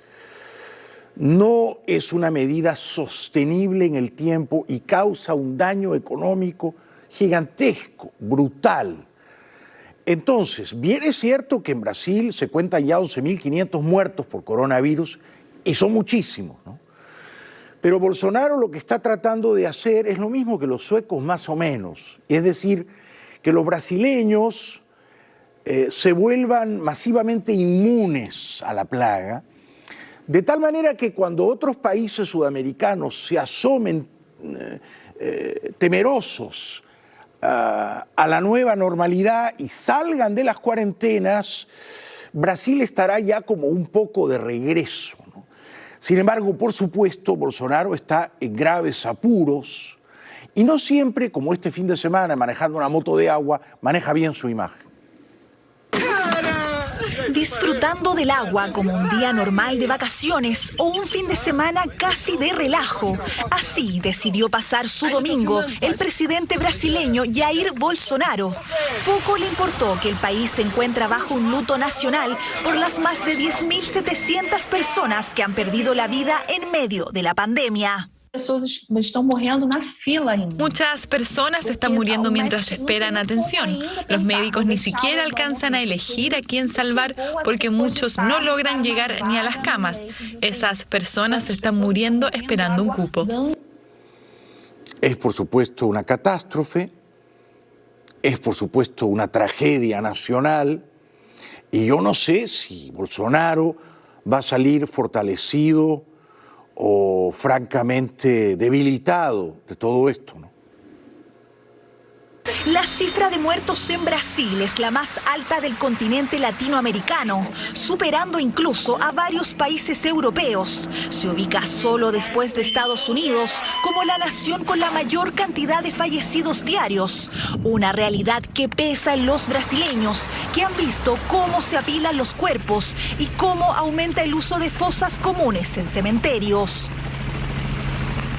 no es una medida sostenible en el tiempo y causa un daño económico gigantesco, brutal. Entonces, bien es cierto que en Brasil se cuentan ya 11.500 muertos por coronavirus y son muchísimos, ¿no? Pero Bolsonaro lo que está tratando de hacer es lo mismo que los suecos más o menos, es decir, que los brasileños se vuelvan masivamente inmunes a la plaga, de tal manera que cuando otros países sudamericanos se asomen temerosos a la nueva normalidad y salgan de las cuarentenas, Brasil estará ya como un poco de regreso, ¿no? Sin embargo, por supuesto, Bolsonaro está en graves apuros y no siempre, como este fin de semana manejando una moto de agua, maneja bien su imagen. Disfrutando del agua como un día normal de vacaciones o un fin de semana casi de relajo. Así decidió pasar su domingo el presidente brasileño Jair Bolsonaro. Poco le importó que el país se encuentra bajo un luto nacional por las más de 10.700 personas que han perdido la vida en medio de la pandemia. Muchas personas están muriendo mientras esperan atención. Los médicos ni siquiera alcanzan a elegir a quién salvar porque muchos no logran llegar ni a las camas. Esas personas están muriendo esperando un cupo. Es por supuesto una catástrofe, es por supuesto una tragedia nacional y yo no sé si Bolsonaro va a salir fortalecido o francamente debilitado de todo esto, ¿no? La cifra de muertos en Brasil es la más alta del continente latinoamericano, superando incluso a varios países europeos. Se ubica solo después de Estados Unidos como la nación con la mayor cantidad de fallecidos diarios. Una realidad que pesa en los brasileños, que han visto cómo se apilan los cuerpos y cómo aumenta el uso de fosas comunes en cementerios.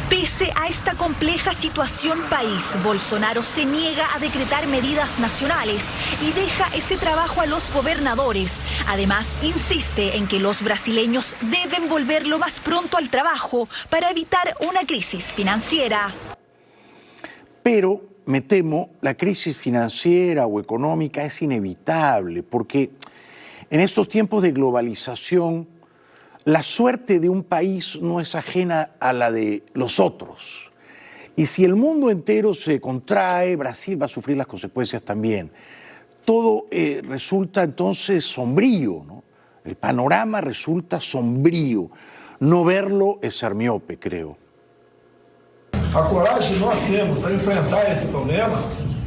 Pese a esta compleja situación país, Bolsonaro se niega a decretar medidas nacionales y deja ese trabajo a los gobernadores. Además, insiste en que los brasileños deben volver lo más pronto al trabajo para evitar una crisis financiera. Pero, me temo, la crisis financiera o económica es inevitable porque en estos tiempos de globalización la suerte de un país no es ajena a la de los otros. Y si el mundo entero se contrae, Brasil va a sufrir las consecuencias también. Todo resulta entonces sombrío, ¿no? El panorama resulta sombrío. No verlo es ser miope, creo. A coragem que nós temos para enfrentar esse problema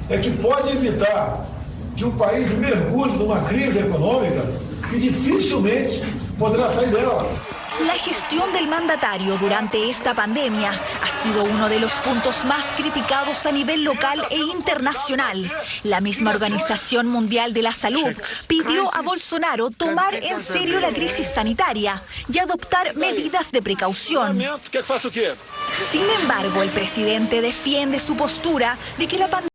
é que pode evitar que o país mergulhe numa crise econômica que dificilmente podrá salir dela. La gestión del mandatario durante esta pandemia ha sido uno de los puntos más criticados a nivel local e internacional. La misma Organización Mundial de la Salud pidió a Bolsonaro tomar en serio la crisis sanitaria y adoptar medidas de precaución. Sin embargo, el presidente defiende su postura de que la pandemia